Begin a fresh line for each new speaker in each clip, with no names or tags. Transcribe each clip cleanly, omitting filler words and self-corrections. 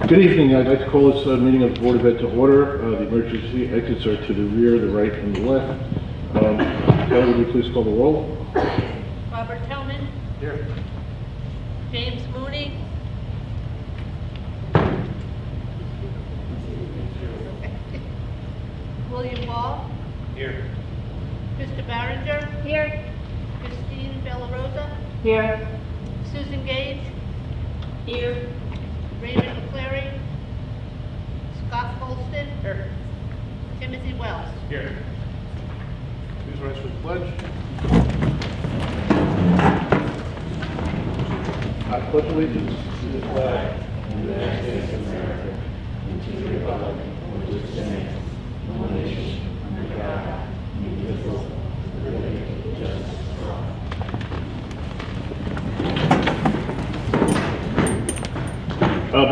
Good evening. I'd like to call this meeting of the Board of Ed to order. The emergency exits are to the rear, the right, and the left. Kelly, would you please call the roll?
Robert Tillman.
Here.
James Mooney. William Ball.
Here.
Krista Barringer. Here. Christine Bellarosa.
Here.
Susan Gage. Here. Raymond McCleary. Scott Colston. Here. Timothy Wells.
Here.
Please rise for the pledge. I pledge allegiance to the flag of the United States of America and to the republic for which it stands, one nation, under God, indivisible, with liberty and justice for all.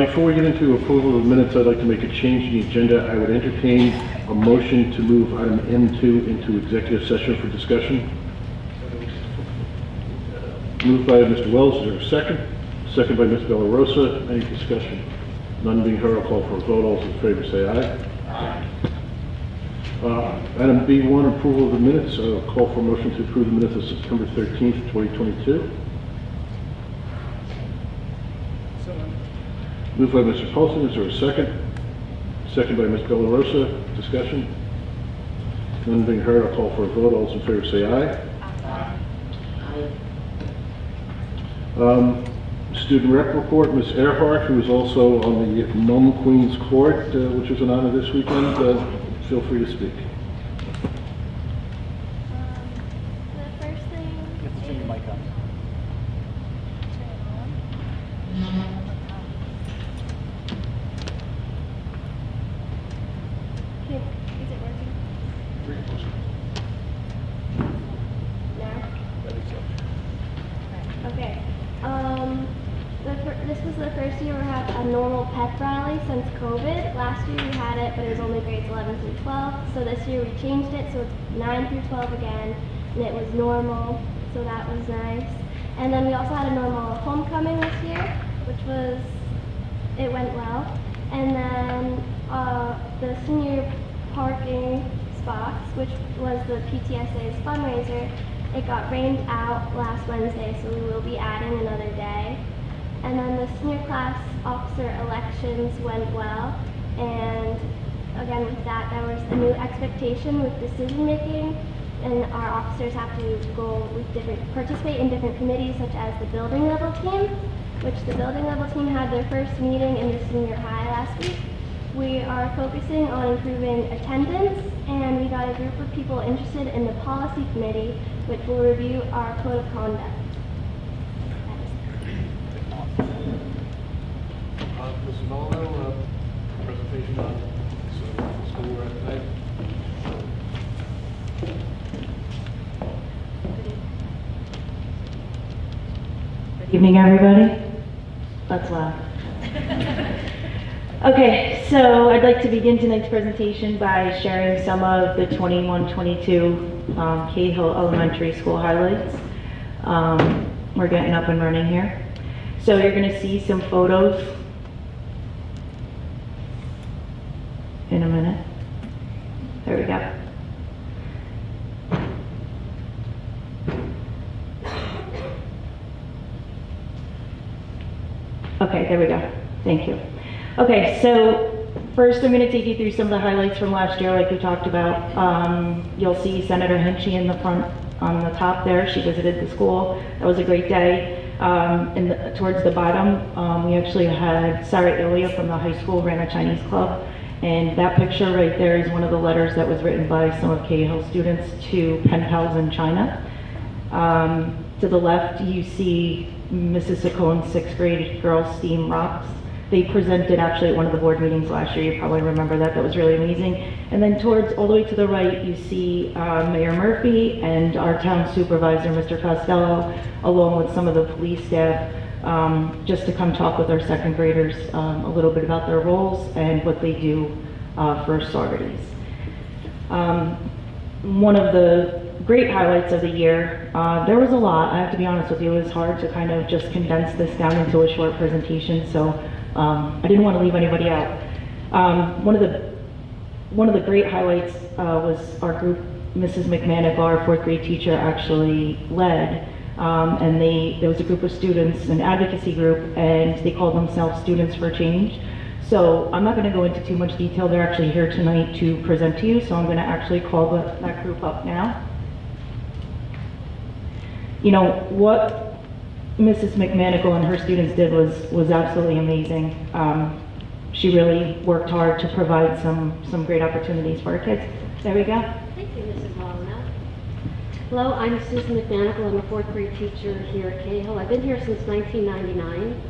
Before we get into approval of the minutes, I'd like to make a change in the agenda. I would entertain a motion to move item M2 into executive session for discussion. Moved by Mr. Wells. Is there a second? Second by Ms. Bellarosa. Any discussion? None being heard, I'll call for a vote. All those in favor say aye. Aye. Item B1, approval of the minutes. I'll call for a motion to approve the minutes of September 13th, 2022. Moved by Mr. Paulson. Is there a second? Second by Ms. Bellarosa. Discussion? None being heard, I'll call for a vote. All those in favor say aye. Aye. Student rep report, Ms. Earhart, who is also on the Nome Queens Court, which is an honor this weekend. Feel free to speak.
The first thing
You have to turn your mic on.
Is it working? No? Okay. This was the first year we had a normal pep rally since COVID. Last year we had it, but it was only grades 11 through 12. So this year we changed it, so it's 9 through 12 again, and it was normal, so that was nice. And then we also had a normal homecoming this year, it went well. And then the senior parking spots, which was the PTSA's fundraiser, it got rained out last Wednesday, so we will be adding another day. And then the senior class officer elections went well, and again with that, there was a new expectation with decision making, and our officers have to participate in different committees, such as the building level team, which the building level team had their first meeting in the senior high last week. We are focusing on improving attendance, and we got a group of people interested in the policy committee, which will review our code of conduct.
Mrs. Molyneux, presentation on school right tonight.
Good evening, everybody. Let's laugh. Okay, so I'd like to begin tonight's presentation by sharing some of the 21-22 Cahill Elementary School highlights. We're getting up and running here. So you're going to see some photos in a minute. There we go. Okay, there we go. Thank you. Okay, so first I'm going to take you through some of the highlights from last year like we talked about. You'll see Senator Hinchy in the front on the top there. She visited the school. That was a great day. Towards the bottom, we actually had Sarah Ilya from the high school ran a Chinese club. And that picture right there is one of the letters that was written by some of Cahill students to pen pals in China. To the left, you see Mrs. Sacone's 6th grade girls STEAM Rocks. They presented actually at one of the board meetings last year. You probably remember that. That was really amazing. And then all the way to the right, you see Mayor Murphy and our town supervisor, Mr. Costello, along with some of the police staff, just to come talk with our 2nd graders a little bit about their roles and what they do for Saugerties. One of the great highlights of the year, there was a lot, I have to be honest with you. It was hard to kind of just condense this down into a short presentation, so I didn't want to leave anybody out. One of the great highlights was our group, Mrs. McManus, our fourth grade teacher, actually led. And there was a group of students, an advocacy group, and they called themselves Students for Change. So I'm not going to go into too much detail. They're actually here tonight to present to you, so I'm going to actually call that group up now. You know, what Mrs. McManigal and her students did was absolutely amazing. She really worked hard to provide some great opportunities for our kids. There we go.
Thank you, Mrs. Molyneux. Hello, I'm Susan McManigal. I'm a fourth grade teacher here at Cahill. I've been here since 1999.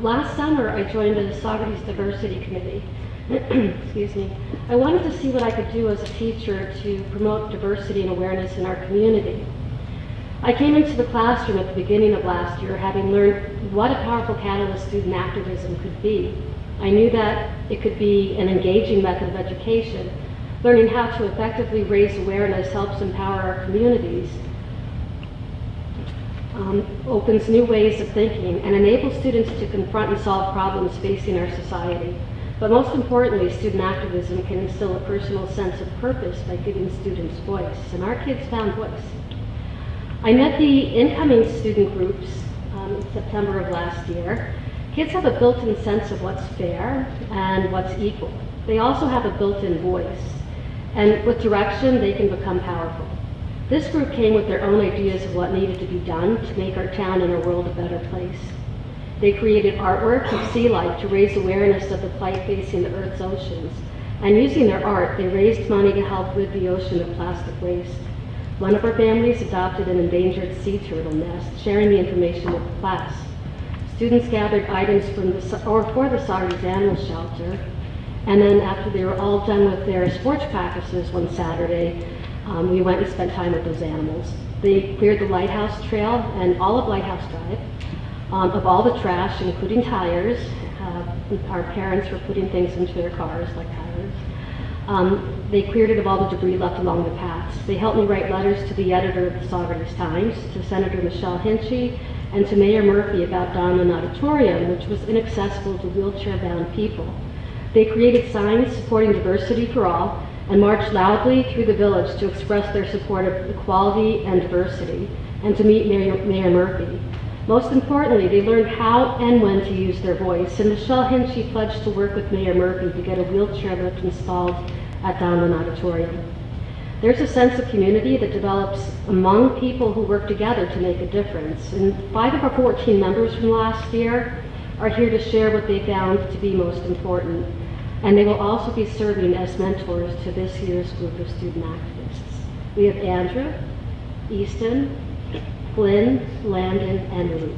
Last summer, I joined the Saugerties Diversity Committee. Excuse me. I wanted to see what I could do as a teacher to promote diversity and awareness in our community. I came into the classroom at the beginning of last year having learned what a powerful catalyst student activism could be. I knew that it could be an engaging method of education. Learning how to effectively raise awareness helps empower our communities, opens new ways of thinking, and enables students to confront and solve problems facing our society. But most importantly, student activism can instill a personal sense of purpose by giving students voice, and our kids found voice. I met the incoming student groups in September of last year. Kids have a built-in sense of what's fair and what's equal. They also have a built-in voice, and with direction, they can become powerful. This group came with their own ideas of what needed to be done to make our town and our world a better place. They created artwork of sea life to raise awareness of the plight facing the Earth's oceans. And using their art, they raised money to help rid the ocean of plastic waste. One of our families adopted an endangered sea turtle nest, sharing the information with the class. Students gathered items for the Saugerties Animal Shelter, and then after they were all done with their sports practices one Saturday, we went and spent time with those animals. They cleared the Lighthouse Trail and all of Lighthouse Drive of all the trash, including tires. Our parents were putting things into their cars, like tires. They cleared it of all the debris left along the paths. They helped me write letters to the editor of the Saugerties Times, to Senator Michelle Hinchy, and to Mayor Murphy about Donlin Auditorium, which was inaccessible to wheelchair-bound people. They created signs supporting diversity for all and marched loudly through the village to express their support of equality and diversity and to meet Mayor Murphy. Most importantly, they learned how and when to use their voice, and Michelle Hinchy pledged to work with Mayor Murphy to get a wheelchair lift installed at Donlin Auditorium. There's a sense of community that develops among people who work together to make a difference. And 5 of our 14 members from last year are here to share what they found to be most important. And they will also be serving as mentors to this year's group of student activists. We have Andrew, Easton, Flynn, Landon, and Luke.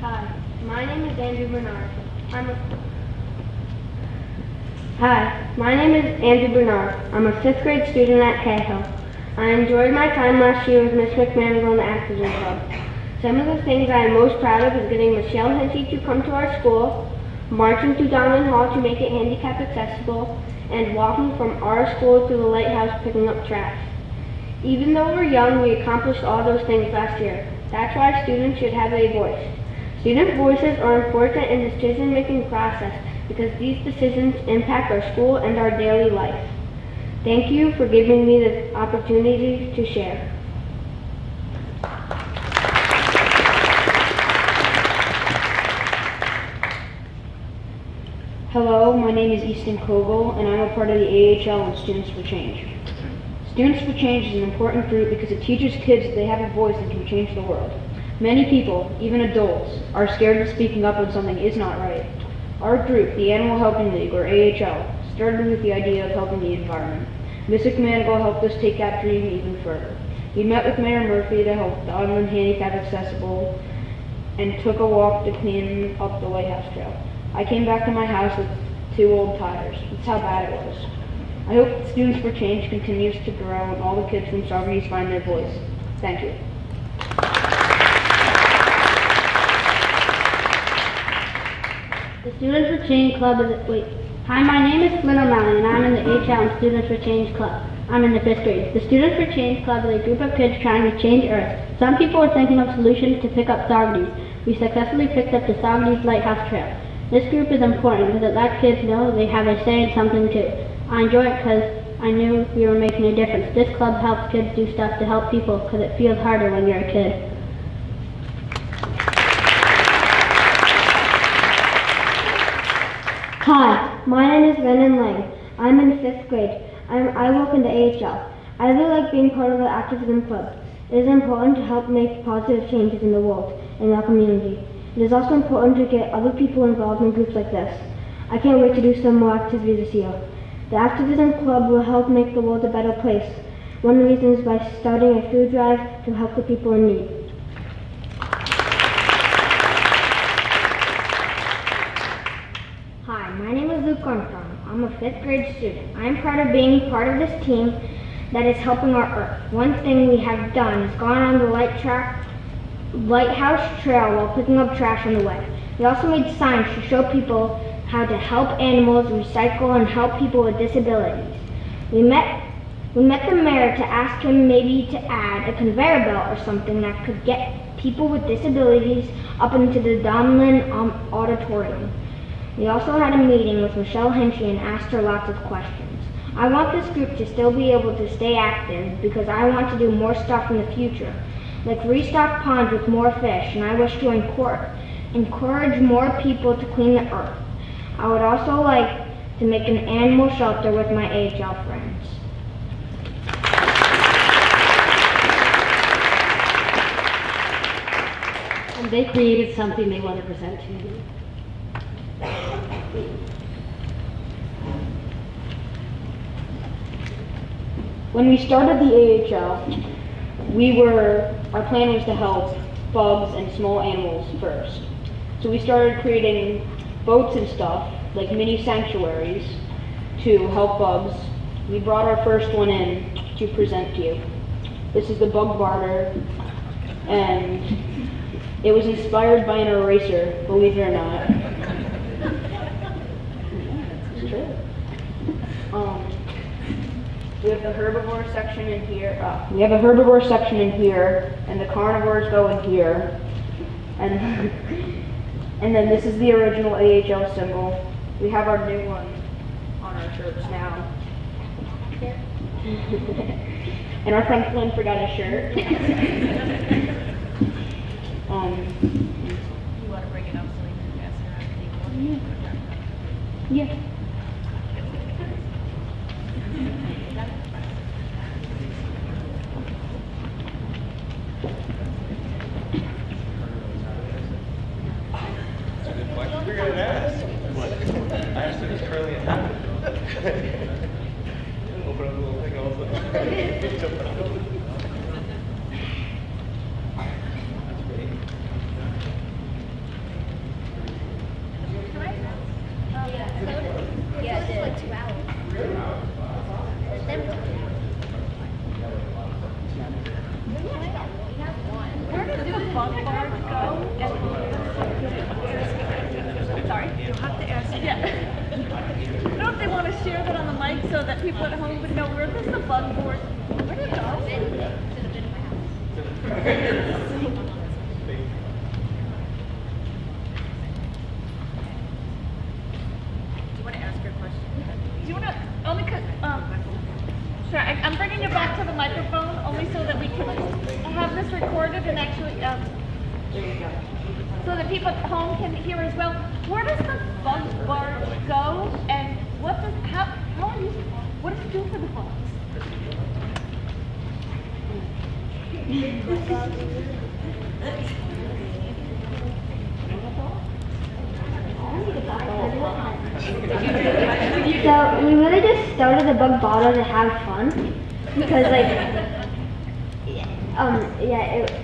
Hi, my name is Andrew Bernard. Hi, my name is Andrew Bernard. I'm a 5th grade student at Cahill. I enjoyed my time last year with Miss McManigal in the Activism Club. Some of the things I am most proud of is getting Michelle Hinchy to come to our school, marching to Donlin Hall to make it handicap accessible, and walking from our school to the lighthouse picking up trash. Even though we're young, we accomplished all those things last year. That's why students should have a voice. Student voices are important in the decision-making process because these decisions impact our school and our daily life. Thank you for giving me the opportunity to share.
Hello, my name is Easton Kogel, and I'm a part of the AHL and Students for Change. Students for Change is an important group because it teaches kids that they have a voice and can change the world. Many people, even adults, are scared of speaking up when something is not right. Our group, the Animal Helping League, or AHL, started with the idea of helping the environment. Ms. McManigal helped us take that dream even further. We met with Mayor Murphy to help Donlin handicap accessible and took a walk to clean up the Lighthouse Trail. I came back to my house with 2 old tires. That's how bad it was. I hope that Students for Change continues to grow and all the kids from Saugerties find their voice. Thank you.
The Students for Change Club is Hi, my name is Flynn O'Malley, and I'm in the HL and Students for Change Club.
I'm in the 5th grade. The Students for Change Club is a group of kids trying to change Earth. Some people are thinking of solutions to pick up Saugerties. We successfully picked up the Saugerties Lighthouse Trail. This group is important because it lets kids know they have a say in something too. I enjoy it because I knew we were making a difference. This club helps kids do stuff to help people because it feels harder when you're a kid.
Hi, my name is Venon Lang. I'm in 5th grade. I work in the AHL. I really like being part of the activism club. It is important to help make positive changes in the world and our community. It is also important to get other people involved in groups like this. I can't wait to do some more activities this year. The activism club will help make the world a better place. One reason is by starting a food drive to help the people in need.
Hi, my name is Luke Armstrong. I'm a 5th grade student. I'm proud of being part of this team that is helping our Earth. One thing we have done is gone on the Lighthouse Trail while picking up trash on the way. We also made signs to show people how to help animals, recycle, and help people with disabilities. We met the mayor to ask him maybe to add a conveyor belt or something that could get people with disabilities up into the Domlin Auditorium. We also had a meeting with Michelle Henchy and asked her lots of questions. I want this group to still be able to stay active because I want to do more stuff in the future, like restock ponds with more fish, and I wish to encourage more people to clean the earth. I would also like to make an animal shelter with my AHL friends.
And they created something they want to present to you.
When we started the AHL, our plan was to help bugs and small animals first. So we started creating boats and stuff, like mini sanctuaries, to help bugs. We brought our first one in to present to you. This is the bug barter, and it was inspired by an eraser, believe it or not. It's true. We have the herbivore section in here. And the carnivores go in here. And then this is the original AHL symbol. We have our new one on our shirts now. And our friend Flynn forgot his shirt.
You want to bring it up so we can pass it around?
Yeah.
We're going to ask. What? I asked if it's currently happening. Open up the little thing also. That's great.
Yeah, it's like 2 hours.
Where does the bug barge go? Sorry? You'll have to ask. Yeah. I don't know if they want to share that on the mic so that people at home would know where does the bug board, where did it go? To the bin of my house. Do you want to ask your question? Do you want to, only because, sure, I'm bringing you back to the microphone only so that we can have this recorded and actually, so that people at home can hear as well. Where does the bug barge go, and what does it do for the bugs?
So we really just started the bug bottle to have fun because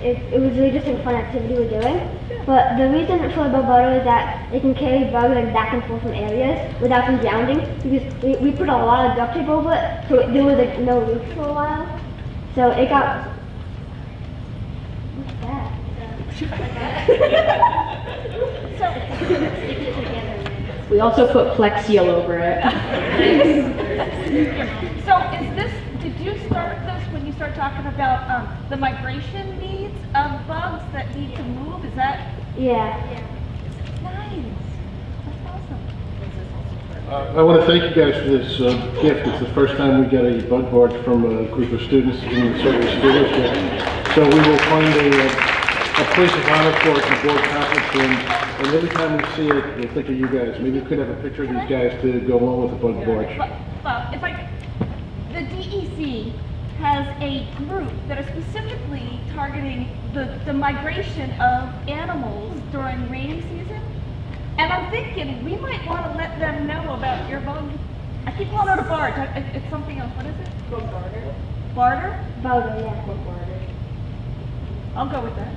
it was really just a fun activity we're doing. But the reason for the bug bottle is that it can carry bugs back and forth from areas without them drowning because we put a lot of duct tape over it, so there was no roof for a while. So it got. What's that?
We also put Flex Seal over it.
So is this, do did you start this when you start talking about the migration needs of bugs that need to move? Is that
Yeah.
nice? That's awesome.
I want to thank you guys for this gift. It's the first time we get a bug board from a group of students in the Saugerties School District. So we will find a place of honor for it in the board conference room. And every time we see it, we'll think of you guys. Maybe we could have a picture of these guys to go along with the bug board.
Well, if I, the DEC has a group that is specifically targeting the migration of animals during rainy season. And I'm thinking we might want to let them know about your bug. I keep calling it a barge. It's something else. What is it? Barter. Barter?
Voter, yeah.
I'll go with that.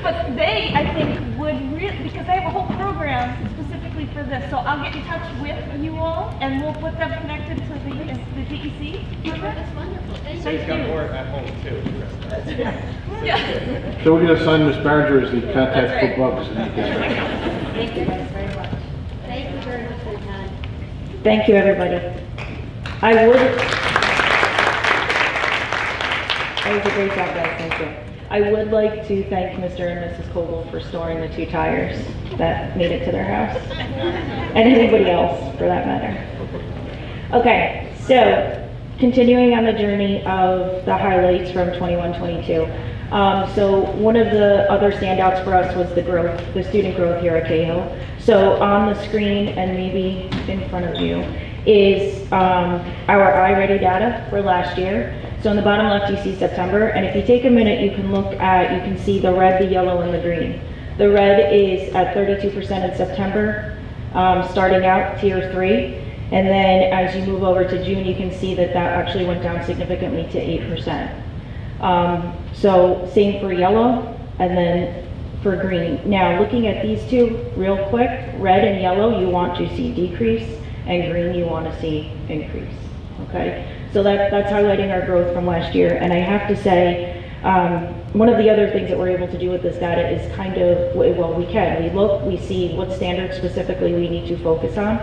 But they, I think, would really, because they have a whole program specifically for this. So I'll get in touch with you all, and we'll put them connected to the DEC. That's wonderful. Thank you.
More at home too.
Yeah.
So we're going to assign Ms. Barringer as the contact for bugs.
Thank you guys very much. Thank you very much for your time.
Thank you, everybody. That was a great job, guys. Thank you. I would like to thank Mr. and Mrs. Kogel for storing the 2 tires that made it to their house, and anybody else for that matter. Okay, so continuing on the journey of the highlights from 21-22. So one of the other standouts for us was the growth, the student growth here at Cahill. So on the screen and maybe in front of you is our iReady data for last year. So on the bottom left you see September, and if you take a minute you can see the red, the yellow, and the green. The red is at 32% in September, starting out tier 3, and then as you move over to June you can see that actually went down significantly to 8%. So same for yellow, and then for green. Now looking at these two real quick, red and yellow you want to see decrease, and green you want to see increase, okay? So that's highlighting our growth from last year. And I have to say, one of the other things that we're able to do with this data is kind of, well, we look, we see what standards specifically we need to focus on.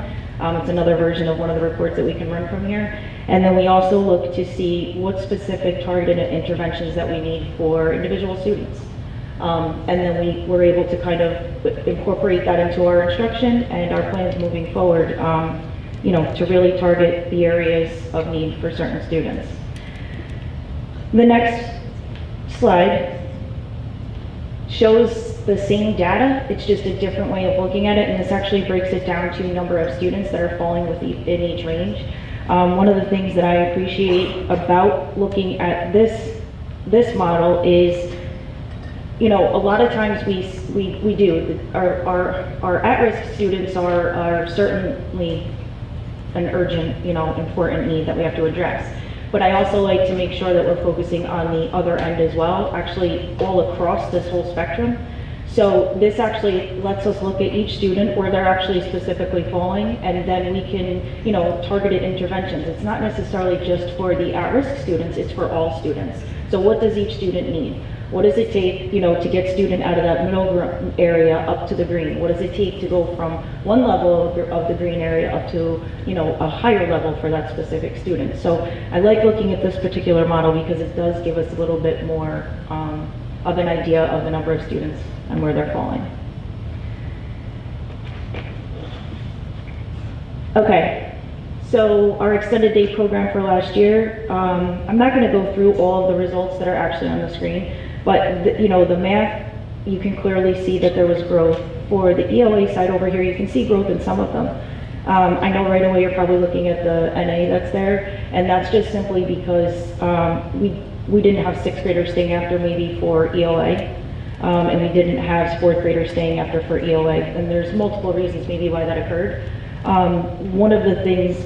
It's another version of one of the reports that we can run from here. And then we also look to see what specific targeted interventions that we need for individual students. And then we were able to kind of incorporate that into our instruction and our plans moving forward. To really target the areas of need for certain students. The next slide shows the same data, it's just a different way of looking at it, and this actually breaks it down to number of students that are falling in each range. One of the things that I appreciate about looking at this model is, a lot of times we do, our at-risk students are certainly an urgent, important need that we have to address. But I also like to make sure that we're focusing on the other end as well, actually all across this whole spectrum. So this actually lets us look at each student where they're actually specifically falling, and then we can, targeted interventions. It's not necessarily just for the at-risk students, it's for all students. So what does each student need? What does it take, to get student out of that middle area up to the green? What does it take to go from one level of the green area up to, a higher level for that specific student? So I like looking at this particular model because it does give us a little bit more of an idea of the number of students and where they're falling. Okay. So our extended day program for last year, I'm not going to go through all of the results that are actually on the screen, but the math, you can clearly see that there was growth. For the ELA side over here, you can see growth in some of them. I know right away you're probably looking at the NA that's there, and that's just simply because we didn't have 6th graders staying after maybe for ELA, and we didn't have 4th graders staying after for ELA, and there's multiple reasons maybe why that occurred. One of the things,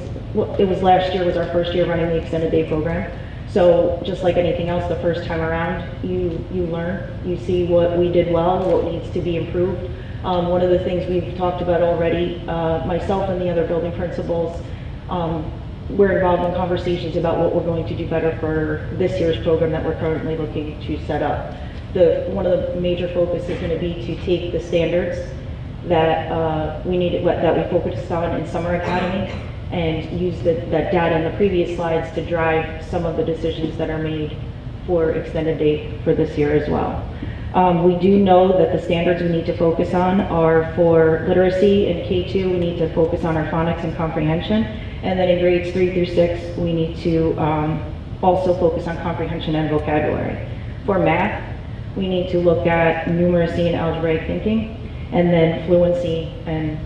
it was last year was our first year running the extended day program. So just like anything else, the first time around, you learn, you see what we did well, what needs to be improved. One of the things we've talked about already, myself and the other building principals, we're involved in conversations about what we're going to do better for this year's program that we're currently looking to set up. One of the major focus is going to be to take the standards that that we focused on in Summer Academy and use that data in the previous slides to drive some of the decisions that are made for extended day for this year as well. We do know that the standards we need to focus on are for literacy. In K2, we need to focus on our phonics and comprehension. And then in grades 3 through 6, we need to also focus on comprehension and vocabulary. For math, we need to look at numeracy and algebraic thinking, and then fluency and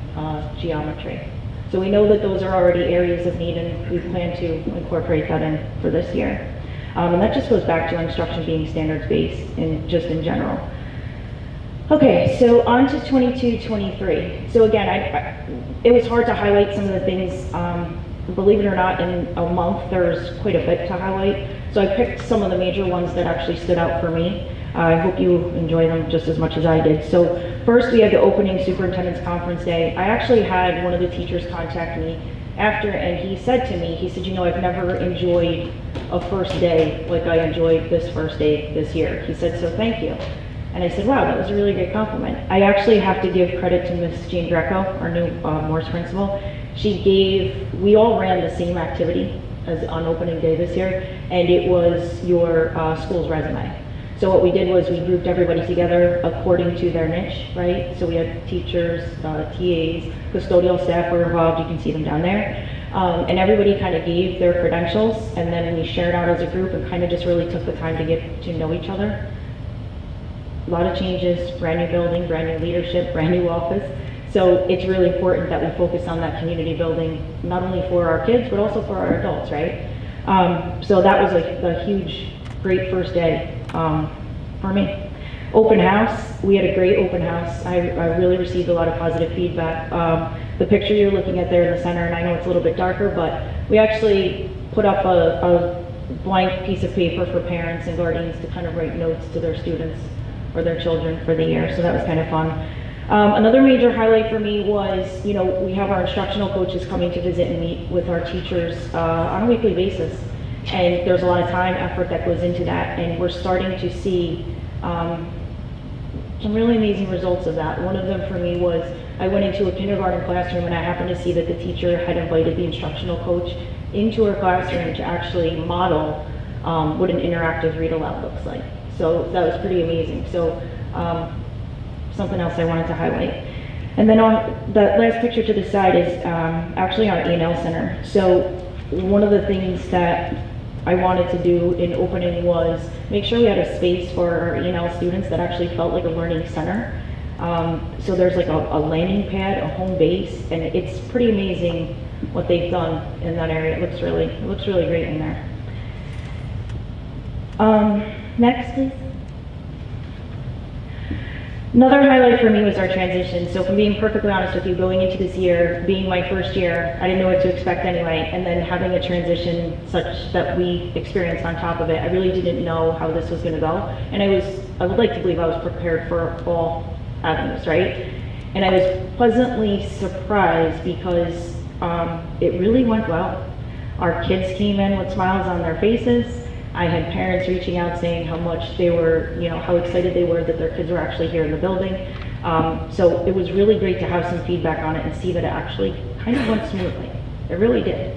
geometry. So we know that those are already areas of need, and we plan to incorporate that in for this year. And that just goes back to our instruction being standards-based and just in general. Okay, so on to 22-23. So again, it was hard to highlight some of the things. Believe it or not, in a month, there's quite a bit to highlight. So I picked some of the major ones that actually stood out for me. I hope you enjoy them just as much as I did. So first, we had the opening superintendent's conference day. I actually had one of the teachers contact me after, and he said to me, he said, you know, I've never enjoyed a first day like I enjoyed this first day this year. He said, so thank you. And I said, wow, that was a really great compliment. I actually have to give credit to Miss Jean Greco, our new Morse principal. We all ran the same activity as on opening day this year, and it was your school's resume. So what we did was we grouped everybody together according to their niche, right? So we had teachers, TAs, custodial staff were involved, you can see them down there. And everybody kind of gave their credentials, and then we shared out as a group and kind of just really took the time to get to know each other. A lot of changes, brand new building, brand new leadership, brand new office. So it's really important that we focus on that community building, not only for our kids, but also for our adults, right? So that was a huge, great first day for me. Open house, we had a great open house. I really received a lot of positive feedback. The picture you're looking at there in the center, and I know it's a little bit darker, but we actually put up a blank piece of paper for parents and guardians to kind of write notes to their students or their children for the year, so that was kind of fun. Another major highlight for me was, you know, we have our instructional coaches coming to visit and meet with our teachers on a weekly basis. And there's a lot of time, effort that goes into that, and we're starting to see some really amazing results of that. One of them for me was, I went into a kindergarten classroom and I happened to see that the teacher had invited the instructional coach into her classroom to actually model what an interactive read aloud looks like. So that was pretty amazing. So something else I wanted to highlight. And then on the last picture to the side is actually our E&L center. So one of the things that I wanted to do in opening was make sure we had a space for our E&L students that actually felt like a learning center. So there's like a landing pad, a home base, and it's pretty amazing what they've done in that area. It looks really great in there. Next, please. Another highlight for me was our transition. So if I'm being perfectly honest with you, going into this year, being my first year, I didn't know what to expect anyway, and then having a transition such that we experienced on top of it, I really didn't know how this was going to go. And I would like to believe I was prepared for all avenues, right? And I was pleasantly surprised because it really went well. Our kids came in with smiles on their faces. I had parents reaching out saying how much they were, you know, how excited they were that their kids were actually here in the building. So it was really great to have some feedback on it and see that it actually kind of went smoothly. It really did.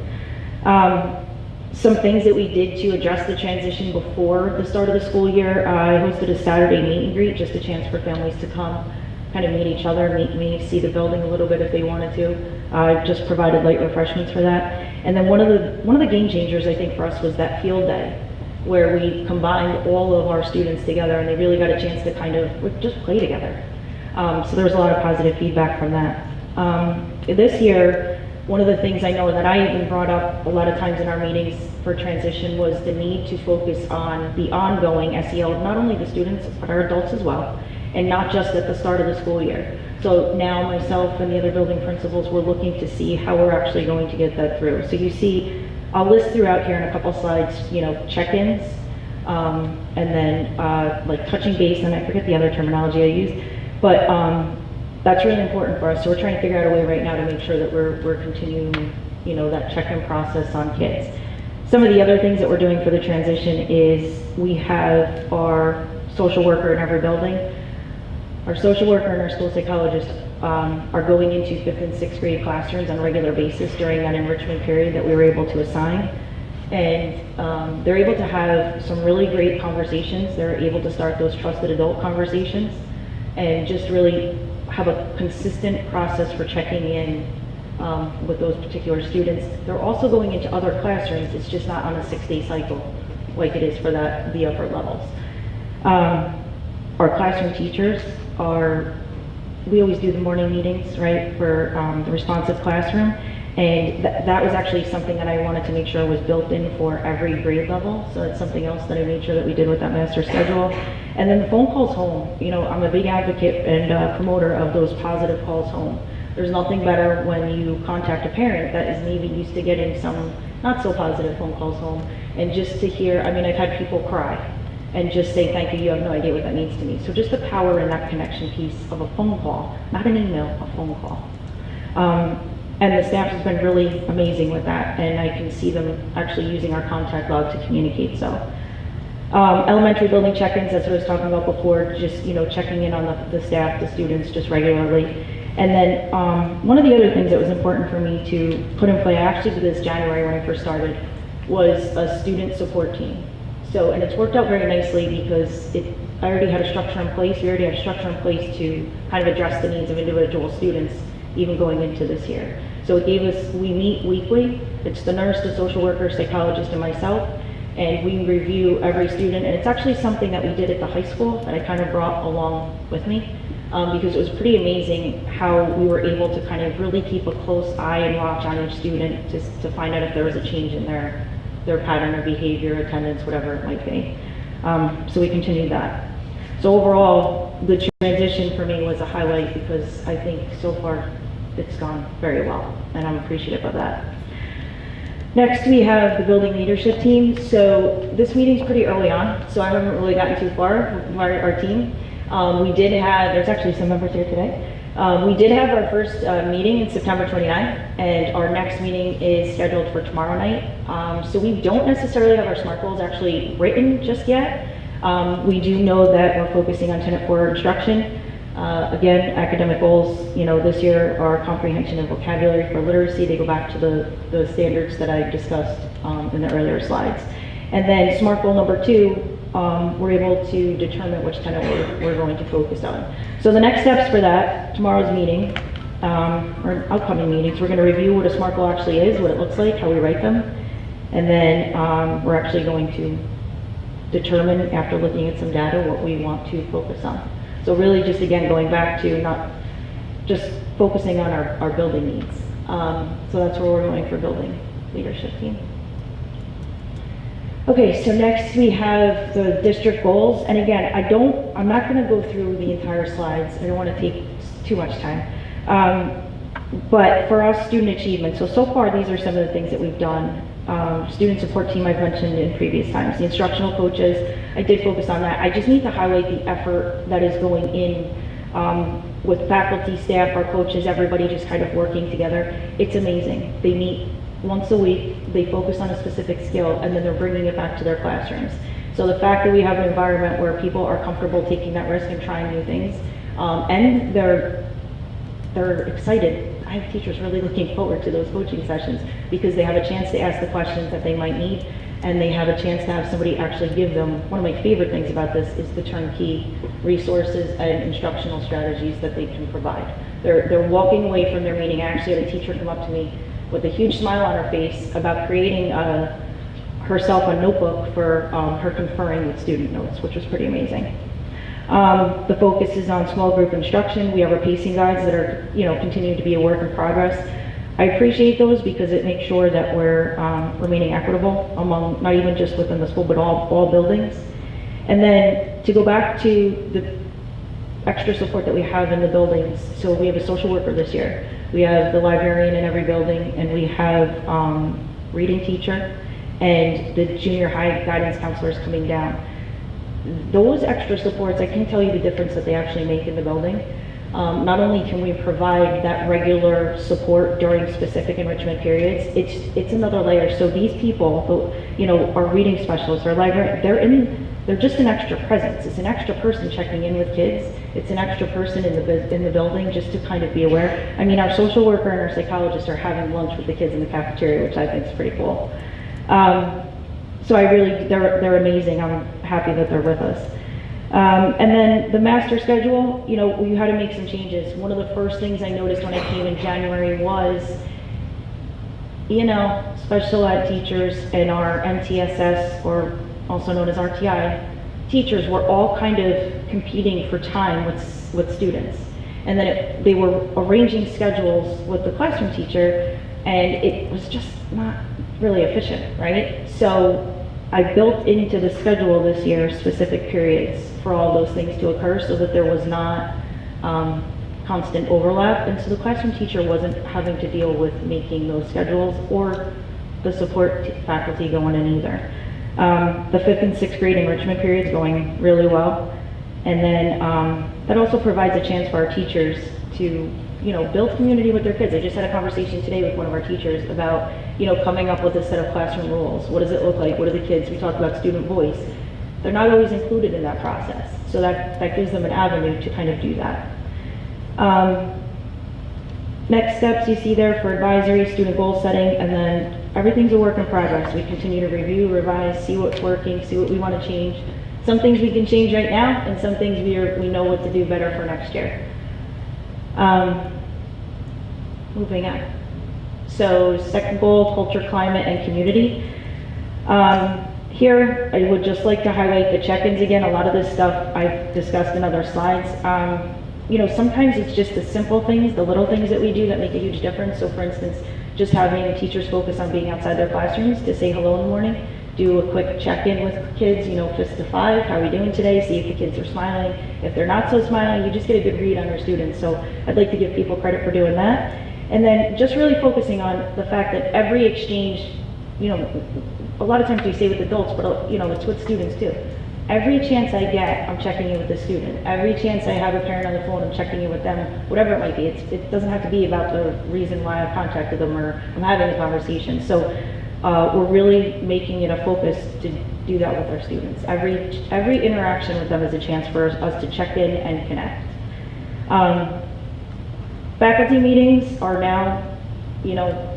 Some things that we did to address the transition before the start of the school year, I hosted a Saturday meet and greet, just a chance for families to come, kind of meet each other, meet me, see the building a little bit if they wanted to. I just provided light refreshments for that. And then one of the game changers I think for us was that field day, where we combined all of our students together and they really got a chance to kind of just play together. So there was a lot of positive feedback from that. This year, one of the things I know that I even brought up a lot of times in our meetings for transition was the need to focus on the ongoing SEL, not only the students, but our adults as well, and not just at the start of the school year. So now myself and the other building principals, we're looking to see how we're actually going to get that through. So you see, I'll list throughout here in a couple slides, you know, check-ins, and then like touching base, and I forget the other terminology I use, but that's really important for us. So we're trying to figure out a way right now to make sure that we're continuing, you know, that check-in process on kids. Some of the other things that we're doing for the transition is we have our social worker in every building. Our social worker and our school psychologist are going into 5th and 6th grade classrooms on a regular basis during that enrichment period that we were able to assign. And they're able to have some really great conversations. They're able to start those trusted adult conversations and just really have a consistent process for checking in with those particular students. They're also going into other classrooms. It's just not on a 6-day cycle like it is for the upper levels. Our classroom teachers we always do the morning meetings, right, for the responsive classroom. And that was actually something that I wanted to make sure was built in for every grade level. So that's something else that I made sure that we did with that master schedule. And then the phone calls home. You know, I'm a big advocate and promoter of those positive calls home. There's nothing better when you contact a parent that is maybe used to getting some not so positive phone calls home, and just to hear, I mean, I've had people cry and just say, thank you, you have no idea what that means to me. So just the power in that connection piece of a phone call, not an email, a phone call. And the staff has been really amazing with that, and I can see them actually using our contact log to communicate. So elementary building check-ins, that's what I was talking about before, just, you know, checking in on the staff, the students, just regularly. And then one of the other things that was important for me to put in play, I actually did this January when I first started, was a student support team. So, and it's worked out very nicely because I already had a structure in place. We already had a structure in place to kind of address the needs of individual students, even going into this year. So it gave us, we meet weekly. It's the nurse, the social worker, psychologist, and myself, and we review every student. And it's actually something that we did at the high school that I kind of brought along with me, because it was pretty amazing how we were able to kind of really keep a close eye and watch on each student to find out if there was a change in their pattern of behavior, attendance, whatever it might be. So we continued that. So overall, the transition for me was a highlight because I think so far it's gone very well, and I'm appreciative of that. Next, we have the building leadership team. So this meeting's pretty early on, so I haven't really gotten too far with our team. We did have, there's actually some members here today. We did have our first meeting in September 29th, and our next meeting is scheduled for tomorrow night. So we don't necessarily have our SMART goals actually written just yet. We do know that we're focusing on Tenet 4 instruction. Again, academic goals, you know, this year are comprehension and vocabulary for literacy. They go back to the standards that I discussed in the earlier slides. And then SMART goal number 2, we're able to determine which tenet we're going to focus on. So the next steps for that, tomorrow's meeting, or upcoming meetings, we're going to review what a SMART goal actually is, what it looks like, how we write them, and then we're actually going to determine, after looking at some data, what we want to focus on. So really just, again, going back to not just focusing on our building needs. So that's where we're going for building leadership team. Okay, so next we have the district goals. And again, I'm not going to go through the entire slides. I don't want to take too much time. But for us, student achievement. So far, these are some of the things that we've done. Student support team I've mentioned in previous times. The instructional coaches, I did focus on that. I just need to highlight the effort that is going in with faculty, staff, our coaches, everybody just kind of working together. It's amazing. They meet once a week, they focus on a specific skill, and then they're bringing it back to their classrooms. So the fact that we have an environment where people are comfortable taking that risk and trying new things, and they're excited. I have teachers really looking forward to those coaching sessions because they have a chance to ask the questions that they might need, and they have a chance to have somebody actually give them. One of my favorite things about this is the turnkey resources and instructional strategies that they can provide. They're walking away from their meeting. I actually had a teacher come up to me with a huge smile on her face about creating herself a notebook for her conferring with student notes, which was pretty amazing. The focus is on small group instruction. We have our pacing guides that are, continuing to be a work in progress. I appreciate those because it makes sure that we're remaining equitable among, not even just within the school, but all buildings. And then to go back to the extra support that we have in the buildings. So we have a social worker this year. We have the librarian in every building, and we have reading teacher and the junior high guidance counselors coming down. Those extra supports, I can tell you the difference that they actually make in the building. Not only can we provide that regular support during specific enrichment periods, it's another layer. So these people, our reading specialists, our librarian, they're just an extra presence. It's an extra person checking in with kids. It's an extra person in the building just to kind of be aware. I mean, our social worker and our psychologist are having lunch with the kids in the cafeteria, which I think is pretty cool. So they're amazing. I'm happy that they're with us. And then the master schedule, you know, we had to make some changes. One of the first things I noticed when I came in January was, you know, special ed teachers and our MTSS, or also known as RTI, teachers were all kind of competing for time with students. And then they were arranging schedules with the classroom teacher, and it was just not really efficient, right? So I built into the schedule this year specific periods for all those things to occur so that there was not constant overlap, and so the classroom teacher wasn't having to deal with making those schedules, or the support faculty going in either. The 5th and 6th grade enrichment period is going really well, and then that also provides a chance for our teachers to, you know, build community with their kids. I just had a conversation today with one of our teachers about, you know, coming up with a set of classroom rules. What does it look like? What are the kids? We talked about student voice. They're not always included in that process, so that gives them an avenue to kind of do that. Next steps you see there for advisory, student goal setting, and then everything's a work in progress. We continue to review, revise, see what's working, see what we want to change. Some things we can change right now, and some things we know what to do better for next year. Moving on. So second goal, culture, climate, and community. Here, I would just like to highlight the check-ins again. A lot of this stuff I've discussed in other slides. You know, sometimes it's just the simple things, the little things that we do that make a huge difference. So for instance, just having teachers focus on being outside their classrooms to say hello in the morning, do a quick check-in with kids, you know, fist to 5, how are we doing today, see if the kids are smiling. If they're not so smiling, you just get a good read on our students. So I'd like to give people credit for doing that. And then just really focusing on the fact that every exchange, you know, a lot of times we say with adults, but you know, it's with students too. Every chance I get, I'm checking in with the student. Every chance I have a parent on the phone, I'm checking in with them, whatever it might be. It doesn't have to be about the reason why I've contacted them or I'm having a conversation. So we're really making it a focus to do that with our students. Every interaction with them is a chance for us to check in and connect. Faculty meetings are now, you know,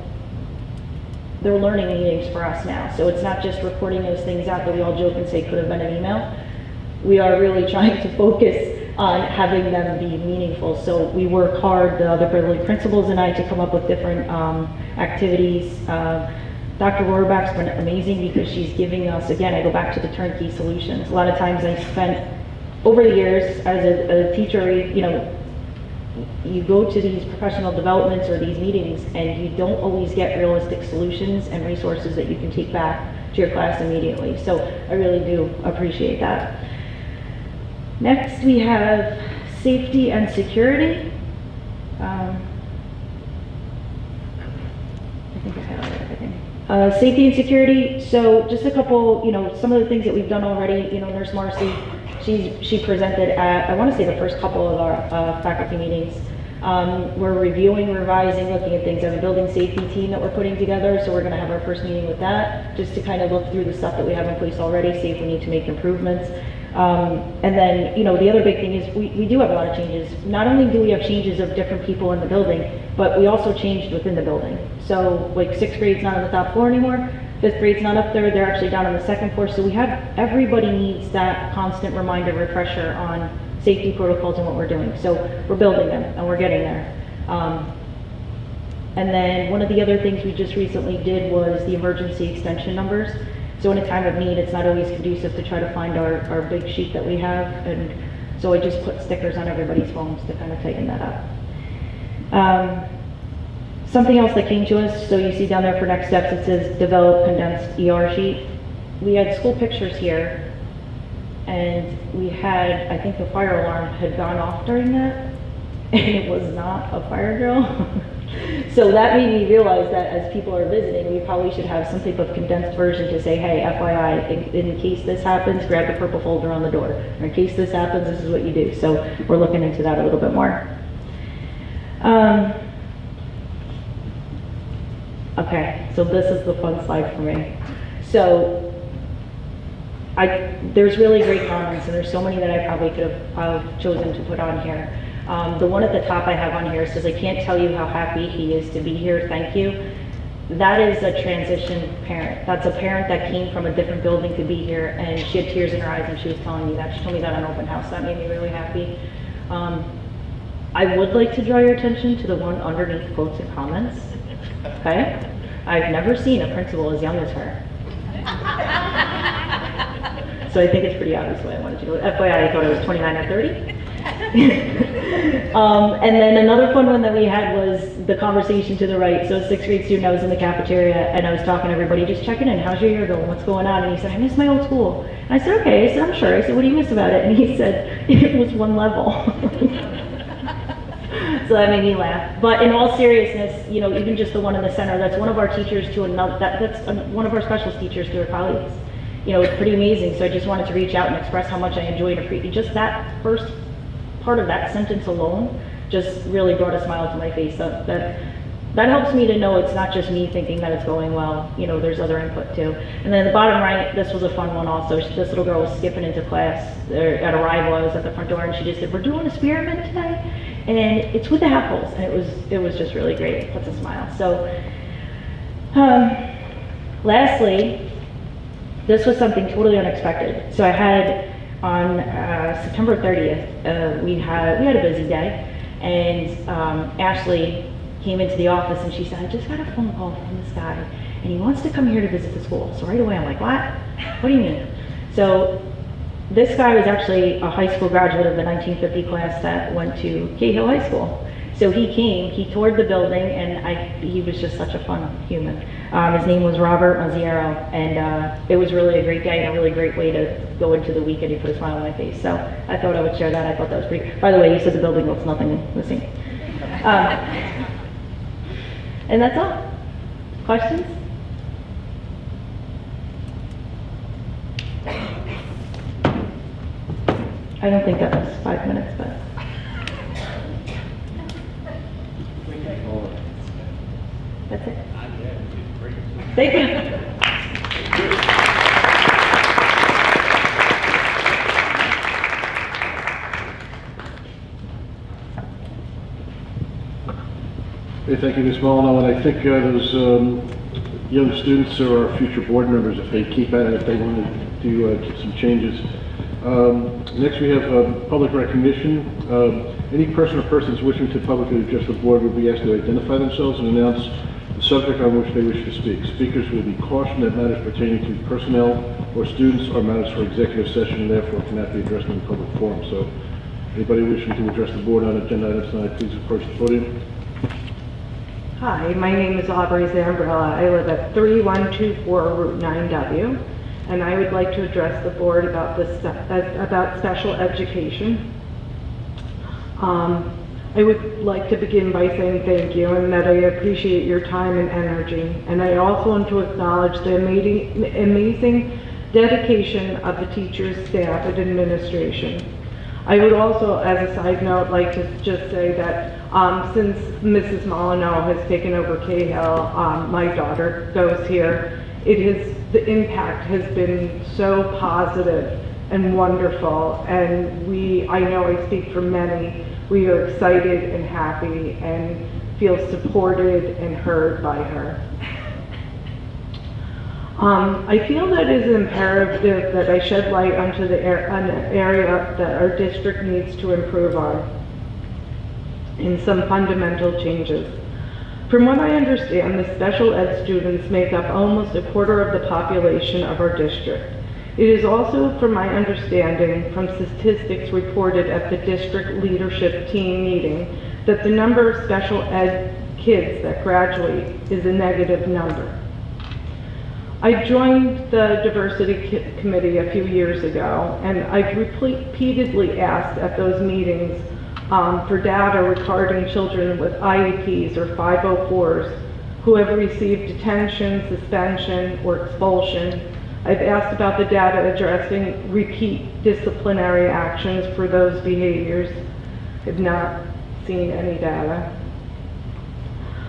they're learning meetings for us now. So it's not just reporting those things out that we all joke and say could have been an email. We are really trying to focus on having them be meaningful. So we work hard, the other principals and I, to come up with different activities. Dr. Rohrbach's been amazing because she's giving us, again, I go back to the turnkey solutions. A lot of times I spent, over the years as a teacher, you know, you go to these professional developments or these meetings and you don't always get realistic solutions and resources that you can take back to your class immediately. So I really do appreciate that. Next we have safety and security. I think I highlighted everything. Safety and security, so just a couple, you know, some of the things that we've done already. You know, Nurse Marcy, she presented at, I want to say, the first couple of our faculty meetings. We're reviewing, revising, looking at things. I have a building safety team that we're putting together, so we're going to have our first meeting with that, just to kind of look through the stuff that we have in place already, see if we need to make improvements. And then, you know, the other big thing is we do have a lot of changes. Not only do we have changes of different people in the building, but we also changed within the building. So like 6th grade's not on the top floor anymore, 5th grade's not up there, they're actually down on the 2nd floor. So we have, everybody needs that constant reminder, refresher on safety protocols and what we're doing. So we're building them and we're getting there. And then one of the other things we just recently did was the emergency extension numbers. So in a time of need, it's not always conducive to try to find our big sheet that we have. And so I just put stickers on everybody's phones to kind of tighten that up. Something else that came to us, so you see down there for next steps, it says develop condensed ER sheet. We had school pictures here, and we had, I think the fire alarm had gone off during that, and it was not a fire drill. So that made me realize that as people are visiting, we probably should have some type of condensed version to say, hey, FYI, in case this happens, grab the purple folder on the door. Or in case this happens, this is what you do. So we're looking into that a little bit more. Okay, so this is the fun slide for me. So there's really great comments, and there's so many that I probably could have chosen to put on here. The one at the top I have on here says, "I can't tell you how happy he is to be here, thank you." That is a transition parent. That's a parent that came from a different building to be here, and she had tears in her eyes and she was telling me that. She told me that on open house. That made me really happy. I would like to draw your attention to the one underneath quotes and comments. Okay? I've never seen a principal as young as her. So I think it's pretty obvious why I wanted to do it. FYI, I thought I was 29 or 30. And then another fun one that we had was the conversation to the right. So a 6th grade student, I was in the cafeteria and I was talking to everybody, just checking in, how's your year going, what's going on? And he said, I miss my old school. And I said, okay. I said, I'm sure. I said, what do you miss about it? And he said, it was one level. So that made me laugh. But in all seriousness, you know, even just the one in the center, that's one of our teachers to another, that's one of our specialist teachers to her colleagues. You know, it's pretty amazing. So I just wanted to reach out and express how much I enjoyed it. Just that first part of that sentence alone just really brought a smile to my face. That helps me to know it's not just me thinking that it's going well. You know, there's other input too. And then the bottom right, this was a fun one also. This little girl was skipping into class at arrival. I was at the front door and she just said, we're doing a spearmint today. And it's with the apples. And it was just really great. It puts a smile. So lastly, this was something totally unexpected. So I had on September 30th, we had a busy day, and Ashley came into the office and she said, I just got a phone call from this guy and he wants to come here to visit the school. So right away I'm like, what do you mean? So this guy was actually a high school graduate of the 1950 class that went to Cahill High School. So he came, he toured the building, and he was just such a fun human. His name was Robert Mazziero, and it was really a great day and a really great way to go into the weekend. He put a smile on my face. So I thought I would share that. I thought that was pretty. By the way, he said the building looks nothing the same. And that's all. Questions? I don't think that was 5 minutes, but. That's it. Thank you.
Hey, thank you, Ms. Molyneux, and I think those young students are our future board members if they keep at it, if they want to do some changes. Next we have public recognition. Any person or persons wishing to publicly address the board will be asked to identify themselves and announce the subject on which they wish to speak. Speakers will be cautioned that matters pertaining to personnel or students are matters for executive session and therefore cannot be addressed in a public forum. So anybody wishing to address the board on agenda items tonight, please approach the podium.
Hi, my name is Aubrey Zambrella. I live at 3124 Route 9W, and I would like to address the board about special education. I would like to begin by saying thank you and that I appreciate your time and energy. And I also want to acknowledge the amazing dedication of the teachers, staff, and administration. I would also, as a side note, like to just say that since Mrs. Molyneux has taken over Cahill, my daughter goes here. The impact has been so positive and wonderful, and I know I speak for many, we are excited and happy and feel supported and heard by her. I feel that it is imperative that I shed light onto an area that our district needs to improve on in some fundamental changes. From what I understand, the special ed students make up almost a quarter of the population of our district. It is also, from my understanding, from statistics reported at the district leadership team meeting, that the number of special ed kids that graduate is a negative number. I joined the diversity committee a few years ago, and I've repeatedly asked at those meetings for data regarding children with IEPs or 504s who have received detention, suspension, or expulsion. I've asked about the data addressing repeat disciplinary actions for those behaviors. I've not seen any data.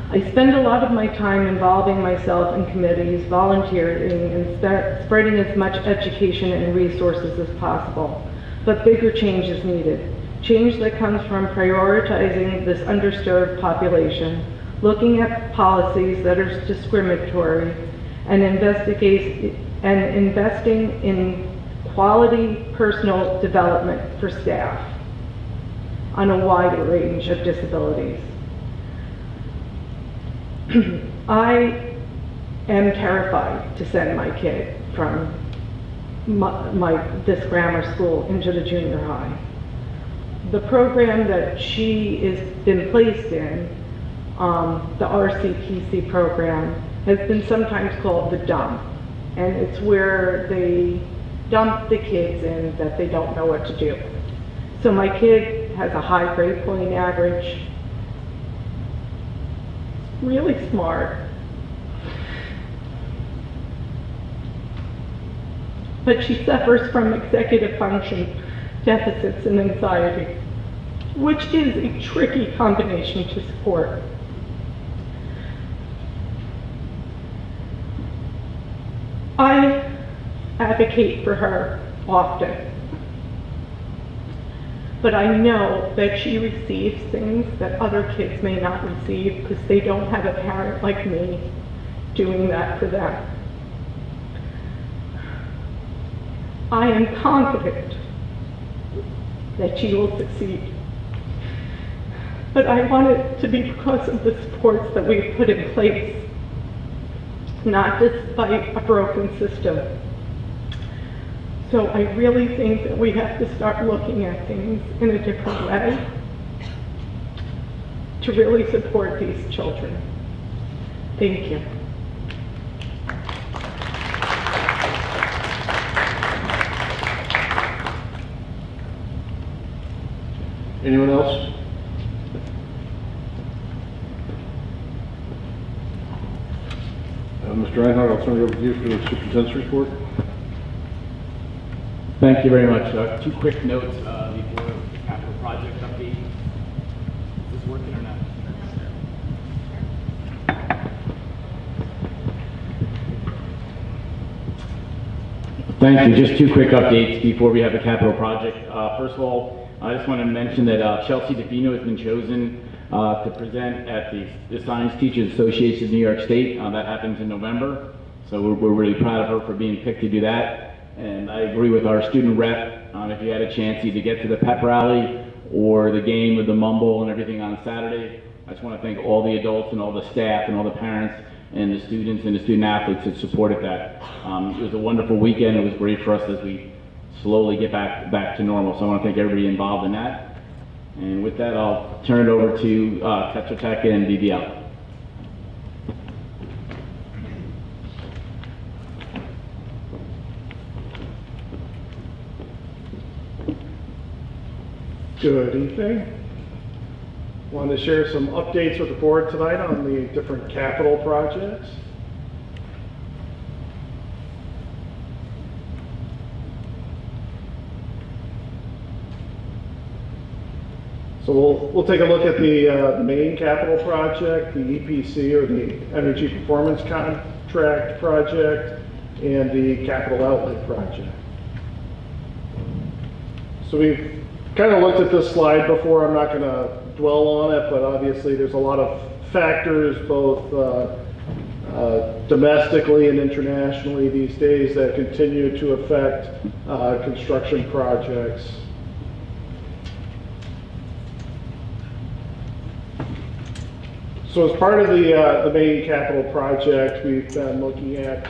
I spend a lot of my time involving myself in committees, volunteering, and spreading as much education and resources as possible. But bigger change is needed. Change that comes from prioritizing this underserved population, looking at policies that are discriminatory, and investing in quality personal development for staff on a wide range of disabilities. I am terrified to send my kid from this grammar school into the junior high. The program that she has been placed in, the RCPC program, has been sometimes called the dump. And it's where they dump the kids in that they don't know what to do. So my kid has a high grade point average, really smart, but she suffers from executive function deficits and anxiety, which is a tricky combination to support. I advocate for her often, but I know that she receives things that other kids may not receive because they don't have a parent like me doing that for them. I am confident that she will succeed, but I want it to be because of the supports that we've put in place, not despite a broken system. So I really think that we have to start looking at things in a different way to really support these children. Thank you.
Anyone else? Mr. Reinhardt, I'll turn it over to you for the superintendent's report.
Thank you very much. Two quick notes before the capital project update. Is this working or not? Thank you. Just two quick updates before we have the capital project. First of all, I just want to mention that Chelsea DeFino has been chosen to present at the Science Teachers Association of New York State. That happens in November. So we're really proud of her for being picked to do that. And I agree with our student rep, if you had a chance either get to the pep rally or the game with the mumble and everything on Saturday, I just want to thank all the adults and all the staff and all the parents and the students and the student athletes that supported that. It was a wonderful weekend. It was great for us as we slowly get back to normal. So I want to thank everybody involved in that. And with that, I'll turn it over to Tetra Tech and BBL.
Good evening. Want to share some updates with the board tonight on the different capital projects. So we'll take a look at the main capital project, the EPC or the Energy Performance Contract project, and the Capital Outlay project. So we've kind of looked at this slide before. I'm not going to dwell on it, but obviously there's a lot of factors both domestically and internationally these days that continue to affect construction projects. So as part of the main capital project, we've been looking at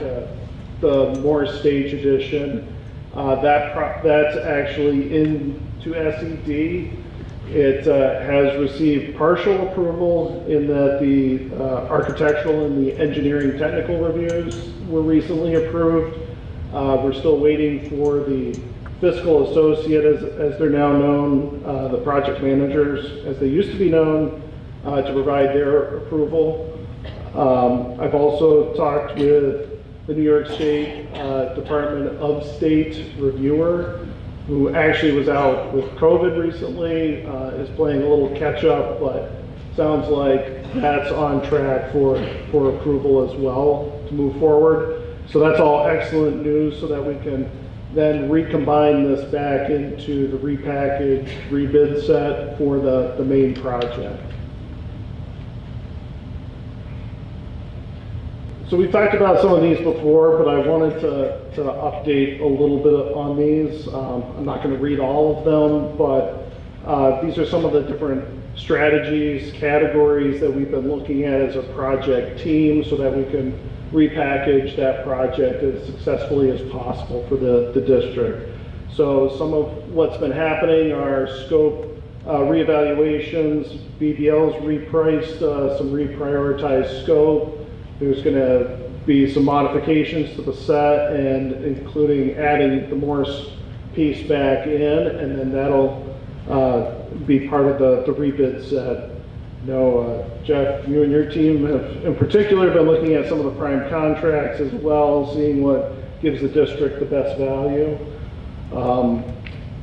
the Morris Stage Edition. That's actually into SED. It has received partial approval in that the architectural and the engineering technical reviews were recently approved. We're still waiting for the fiscal associate, as they're now known, the project managers, as they used to be known, to provide their approval. I've also talked with the New York State Department of State reviewer, who actually was out with COVID recently, is playing a little catch up, but sounds like that's on track for approval as well to move forward. So that's all excellent news, so that we can then recombine this back into the repackaged rebid set for the main project. So we've talked about some of these before, but I wanted to update a little bit on these. I'm not going to read all of them, but these are some of the different strategies, categories that we've been looking at as a project team, so that we can repackage that project as successfully as possible for the district. So some of what's been happening are scope reevaluations, BBLs repriced, some reprioritized scope. There's going to be some modifications to the set, and including adding the Morse piece back in, and then that'll be part of the rebid set. Jeff, you and your team have in particular been looking at some of the prime contracts as well, seeing what gives the district the best value.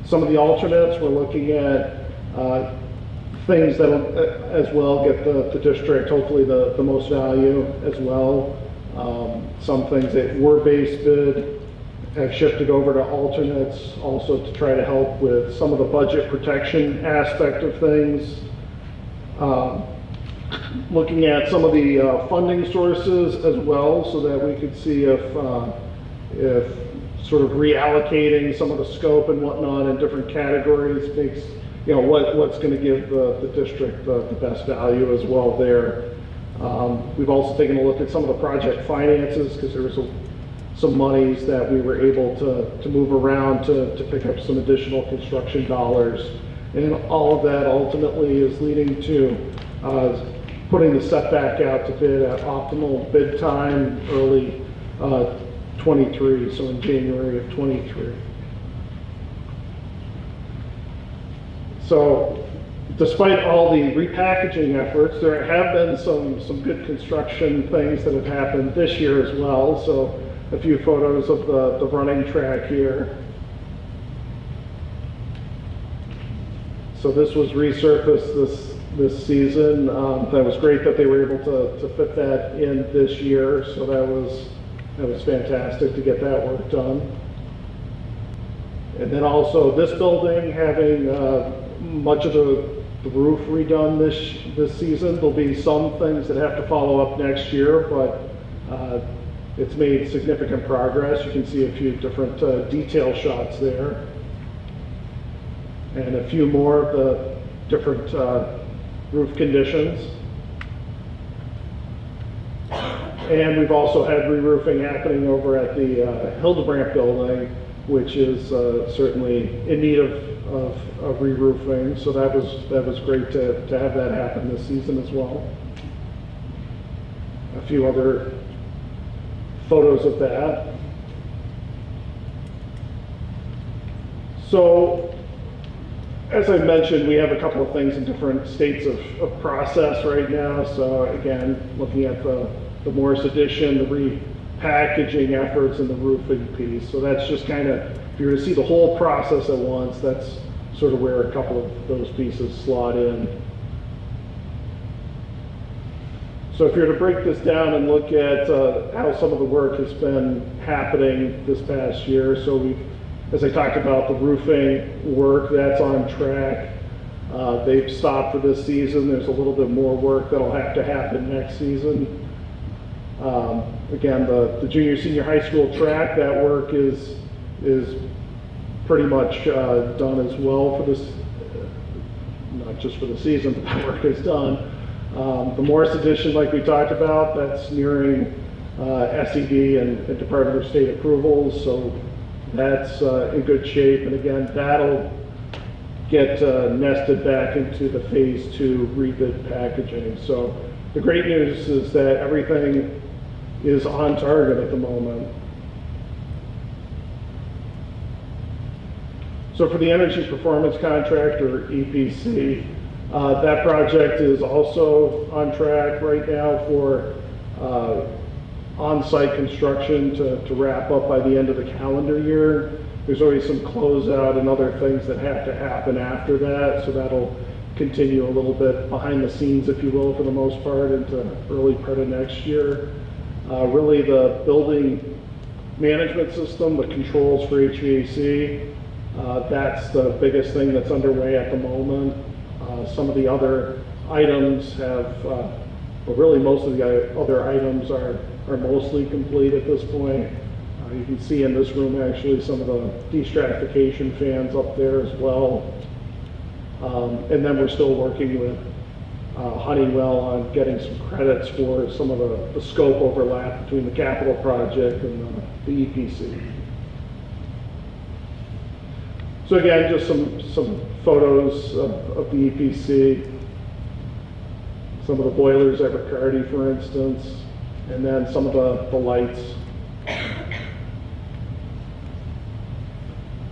Some of the alternates, we're looking at things that'll as well get the district hopefully the most value as well. Some things that were base bid have shifted over to alternates, also to try to help with some of the budget protection aspect of things. Looking at some of the funding sources as well, so that we could see if sort of reallocating some of the scope and whatnot in different categories makes, what's going to give the district the best value as well there. We've also taken a look at some of the project finances, because there was some monies that we were able to move around to pick up some additional construction dollars. And all of that ultimately is leading to putting the setback out to bid at optimal bid time early 23, so in January of 23. So despite all the repackaging efforts, there have been some good construction things that have happened this year as well. So a few photos of the running track here. So this was resurfaced this season. That was great that they were able to fit that in this year. So that was fantastic to get that work done. And then also this building having much of the roof redone this season. There'll be some things that have to follow up next year, but it's made significant progress. You can see a few different detail shots there, and a few more of the different roof conditions. And we've also had re-roofing happening over at the Hildebrandt building, which is certainly in need of re-roofing. So that was great to have that happen this season as well. A few other photos of that. So, as I mentioned, we have a couple of things in different states of process right now. So again, looking at the Morse addition, the repackaging efforts, and the roofing piece. So that's just kind of, if you were to see the whole process at once, that's sort of where a couple of those pieces slot in. So if you're to break this down and look at how some of the work has been happening this past year, so we've, as I talked about, the roofing work, that's on track. They've stopped for this season. There's a little bit more work that'll have to happen next season. Again, the junior senior high school track, that work is pretty much done as well for this, not just for the season, but that work is done. The Morse addition, like we talked about, that's nearing SED and Department of State approvals, so that's in good shape. And again, that'll get nested back into the phase 2 rebid packaging. So the great news is that everything is on target at the moment. So for the energy performance contract, or EPC, that project is also on track right now for on-site construction to wrap up by the end of the calendar year. There's always some closeout and other things that have to happen after that, so that'll continue a little bit behind the scenes, if you will, for the most part, into early part of next year. Really the building management system, the controls for HVAC, that's the biggest thing that's underway at the moment. Some of the other items have, well, really most of the other items are mostly complete at this point. You can see in this room actually some of the destratification fans up there as well. And then we're still working with Honeywell on getting some credits for some of the scope overlap between the capital project and the EPC. So again, just some photos of the EPC. Some of the boilers at Riccardi, for instance, and then some of the lights.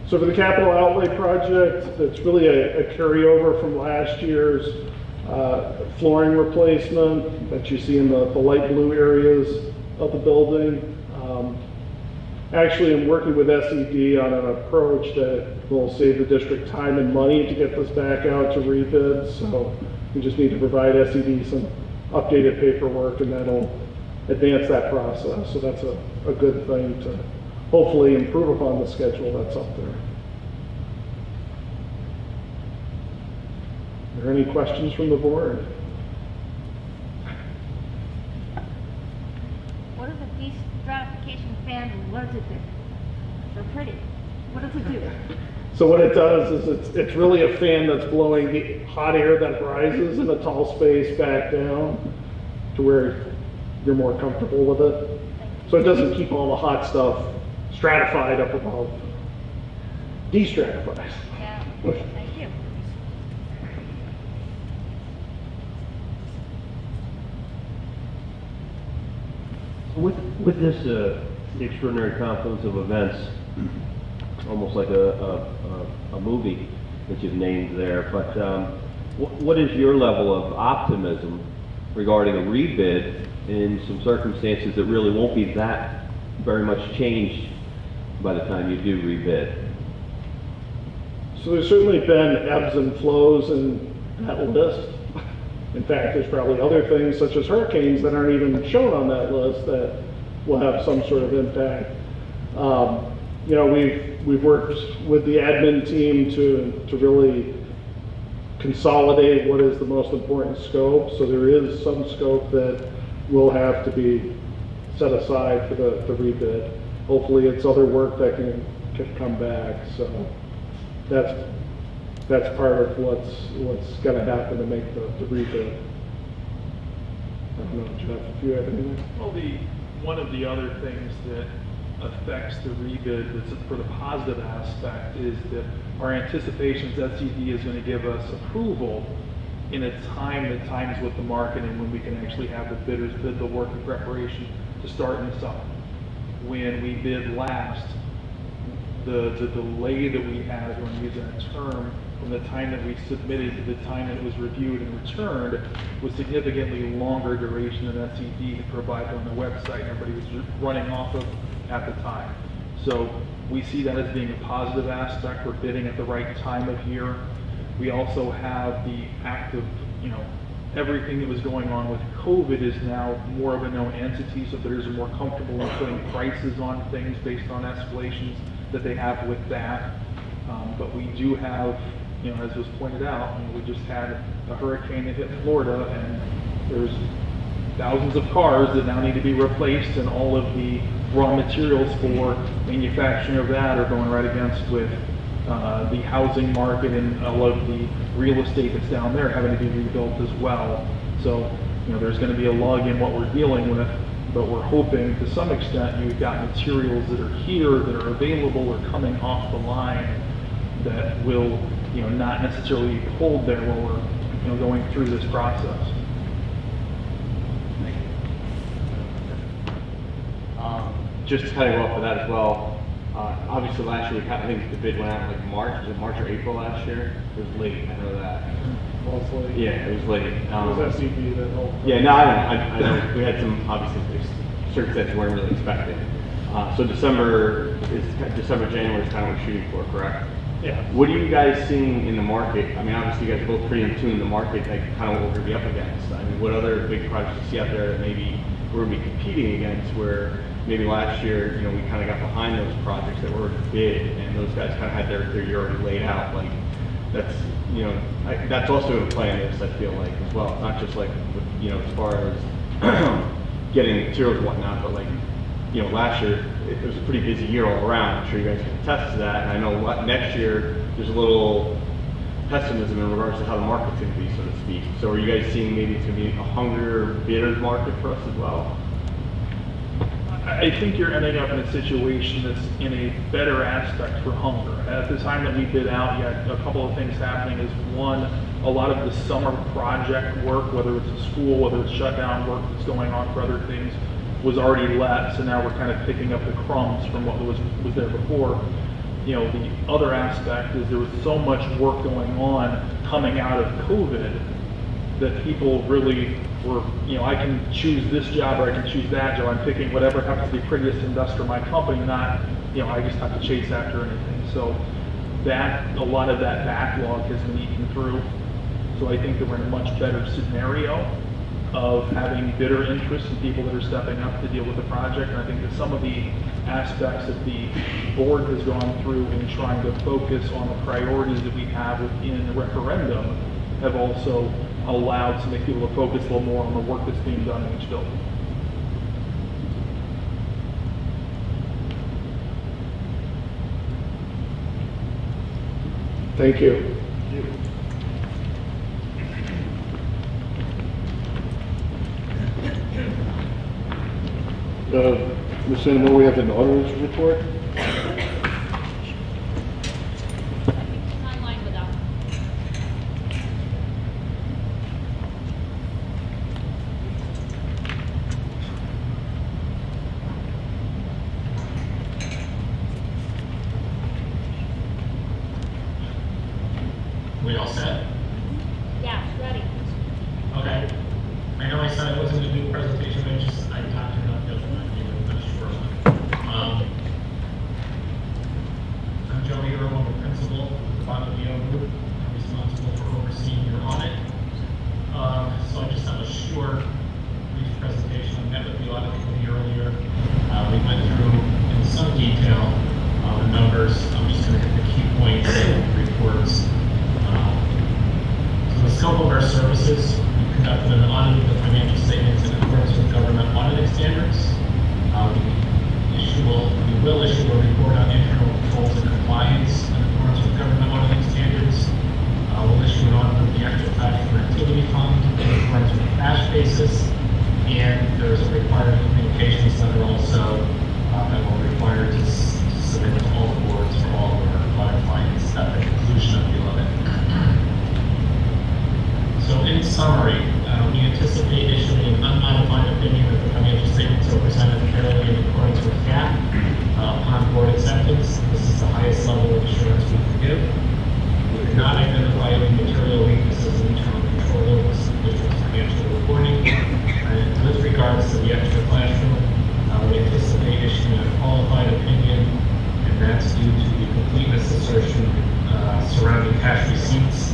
So for the capital outlay project, it's really a carryover from last year's flooring replacement that you see in the light blue areas of the building. Actually, I'm working with SED on an approach that will save the district time and money to get this back out to rebid. So we just need to provide SED some updated paperwork, and that'll advance that process. So that's a good thing to hopefully improve upon the schedule that's up there. Are there any questions from the board?
What is a destratification fan and what does it do? They're pretty. What does it do?
So what it does is it's really a fan that's blowing the hot air that rises in a tall space back down to where you're more comfortable with it. So it doesn't keep all the hot stuff stratified up above. Destratifies.
Yeah, thank you.
With this extraordinary confluence of events, almost like a movie that you've named there, but what is your level of optimism regarding a rebid in some circumstances that really won't be that very much changed by the time you do rebid?
So there's certainly been ebbs and flows in that list. In fact, there's probably other things such as hurricanes that aren't even shown on that list that will have some sort of impact. You know, we've worked with the admin team to really consolidate what is the most important scope. So there is some scope that will have to be set aside for the rebid. Hopefully it's other work that can come back. So that's part of what's going to happen to make the rebid. I don't know, Jeff, if you have anything?
Well, one of the other things that affects the rebid that's for the positive aspect is that our anticipation is SED is going to give us approval in a time that times with the market and when we can actually have the bidders bid the work in preparation to start in the summer. When we bid last, the delay that we had, if you want to use that term, from the time that we submitted to the time that it was reviewed and returned was significantly longer duration than SED had provided on the website and everybody was running off of at the time. So we see that as being a positive aspect. We're bidding at the right time of year. We also have the active, everything that was going on with COVID is now more of a known entity, so bidders are more comfortable in putting prices on things based on escalations that they have with that. But we do have, as was pointed out, we just had a hurricane that hit Florida, and there's thousands of cars that now need to be replaced, and all of the raw materials for manufacturing of that are going right against with the housing market and all of the real estate that's down there having to be rebuilt as well. So, there's going to be a lug in what we're dealing with, but we're hoping to some extent you've got materials that are here, that are available or coming off the line that will, not necessarily be pulled there while we're, going through this process.
Just to kind of go off of that as well, obviously last year I think the bid went out in like March. Was it March or April last year? It was late, I know that.
Hopefully.
Yeah, it was late.
It was SCP that helped.
Yeah, no, I know we had some obviously circumstances we weren't really expecting. So December, January is kind of what we're shooting for, correct?
Yeah.
What are you guys seeing in the market? I mean, obviously you guys are both pretty in tune in the market, like kind of what we're gonna be up against. I mean, what other big projects you see out there that maybe we're gonna be competing against where maybe last year, you know, we kind of got behind those projects that were bid and those guys kind of had their year already laid out. Like that's, you know, that's also in play in this, I feel like, as well. Not just like, with, you know, as far as getting materials and whatnot, but like, you know, last year, it was a pretty busy year all around. I'm sure you guys can attest to that. And I know next year, there's a little pessimism in regards to how the market's going to be, so to speak. So are you guys seeing maybe it's going to be a hungrier bidder's market for us as well?
I think you're ending up in a situation that's in a better aspect for hunger. At the time that we bid out, you had a couple of things happening. Is one, a lot of the summer project work, whether it's a school, whether it's shutdown work that's going on for other things, was already let. So now we're kind of picking up the crumbs from what was there before. You know, the other aspect is there was so much work going on coming out of COVID that people really were, you know, I can choose this job or I can choose that job. I'm picking whatever happens to be prettiest and best for my company, not, you know, I just have to chase after anything. So that, a lot of that backlog has been eaten through. So I think that we're in a much better scenario of having bidder interest and people that are stepping up to deal with the project. And I think that some of the aspects that the board has gone through in trying to focus on the priorities that we have within the referendum have also allowed to make people to focus a little more on the work that's being done in each building.
Thank you. Ms. Sanamore, we have an auditor's report.
We all set?
Yeah, ready.
Okay. I know I said it wasn't a new presentation, but I talked enough just a short one. I'm Joe Eero, I'm the principal of the Bottom Group. I'm responsible for overseeing your audit. So I just have a short, brief presentation. I met with the audit committee earlier. We went through in some detail the numbers. I'm just going to hit the key points of the reports. So the scope of our services, we conducted an audit of the financial statements in accordance with government auditing standards. We will issue a report on internal controls and compliance in accordance with government auditing standards. We'll issue an audit of the extra cash for activity fund in accordance with the cash basis. And there's a required communications letter also that we're required to submit to all the boards for all of our audit clients at the conclusion of the audit. So in summary, we anticipate issuing an unmodified opinion that the financial statements are presented fairly in accordance with GAAP upon board acceptance. This is the highest level of assurance we can give. We did not identify any material weaknesses in internal control over the district's financial reporting. And with regards to the extra classroom, we anticipate issuing a qualified opinion, and that's due to the completeness assertion surrounding cash receipts.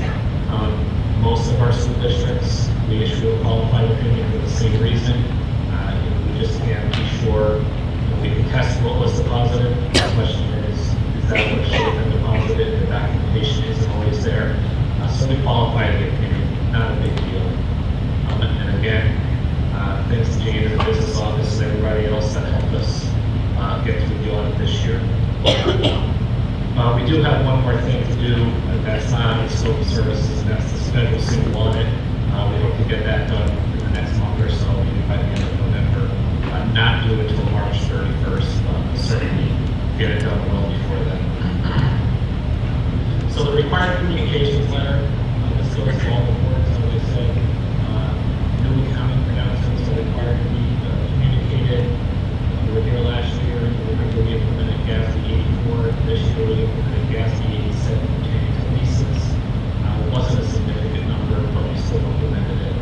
Most of our school districts, we issue a qualified opinion for the same reason. We just can't be sure. We can test what was deposited. The question is that what should have been deposited? The documentation isn't always there. So we qualify the opinion, not a big deal. And again, thanks to Jane and the business office and everybody else that helped us get through the audit this year. We do have one more thing to do, and that's not in scope of services, and that's the scheduled single audit. We hope to get that done in the next month or so, maybe by the end of November. Not due until March 31st, but certainly get it done well before then. So the required communications letter, this goes to all the boards, as I said. New accounting pronouncements are required to be communicated. We were here last year, remember we implemented GASB 84, this year we implemented GASB 87 pertaining to leases. It wasn't a significant number, but we still implemented it.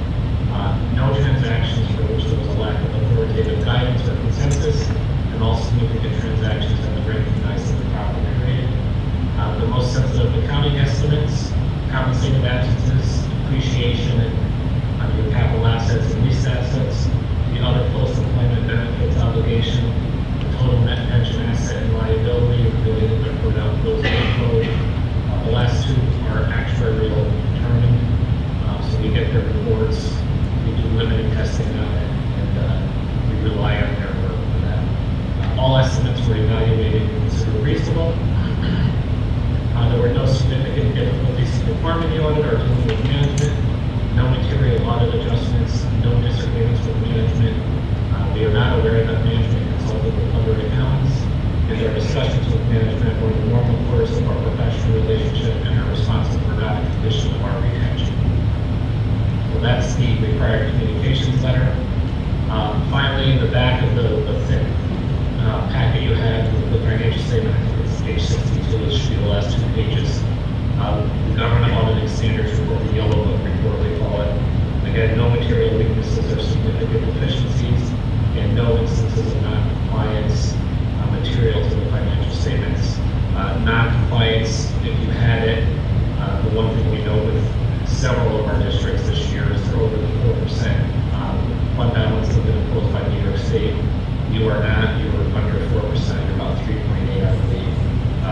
No transactions for which there was a lack of authoritative guidance or consensus, and all significant transactions have been recognized in the proper period. The the most sensitive accounting estimates, compensated absences, depreciation, and your capital assets and leased assets, the other post-employment benefits obligation, the total net pension asset and liability, really the put out those code. The last two are actuarial determined, so we get their reports, we do limited testing on it, and we rely on their work for that. All estimates were evaluated and considered reasonable. There were no significant difficulties in performing the audit or dealing with management, no material audit adjustments, no disagreements with management. We are not aware that management consulted with other accountants, and our discussions with management were the normal course of our professional relationship and are responsible for not a condition of our retention. So that's the required communications letter. Finally, in the back of the thick packet you had with the financial statement, I think it's page 62, it should be the last 2 pages. The government auditing standards report, the yellow book report we call it. Again, no material weaknesses or significant deficiencies, and no instances of non-compliance material to the financial statements. Non-compliance, if you had it, the one thing we know with several of our districts this year is they're over the 4% fund balance that have been imposed by New York State. You are not, you are under 4%, you're about 3.8, I believe.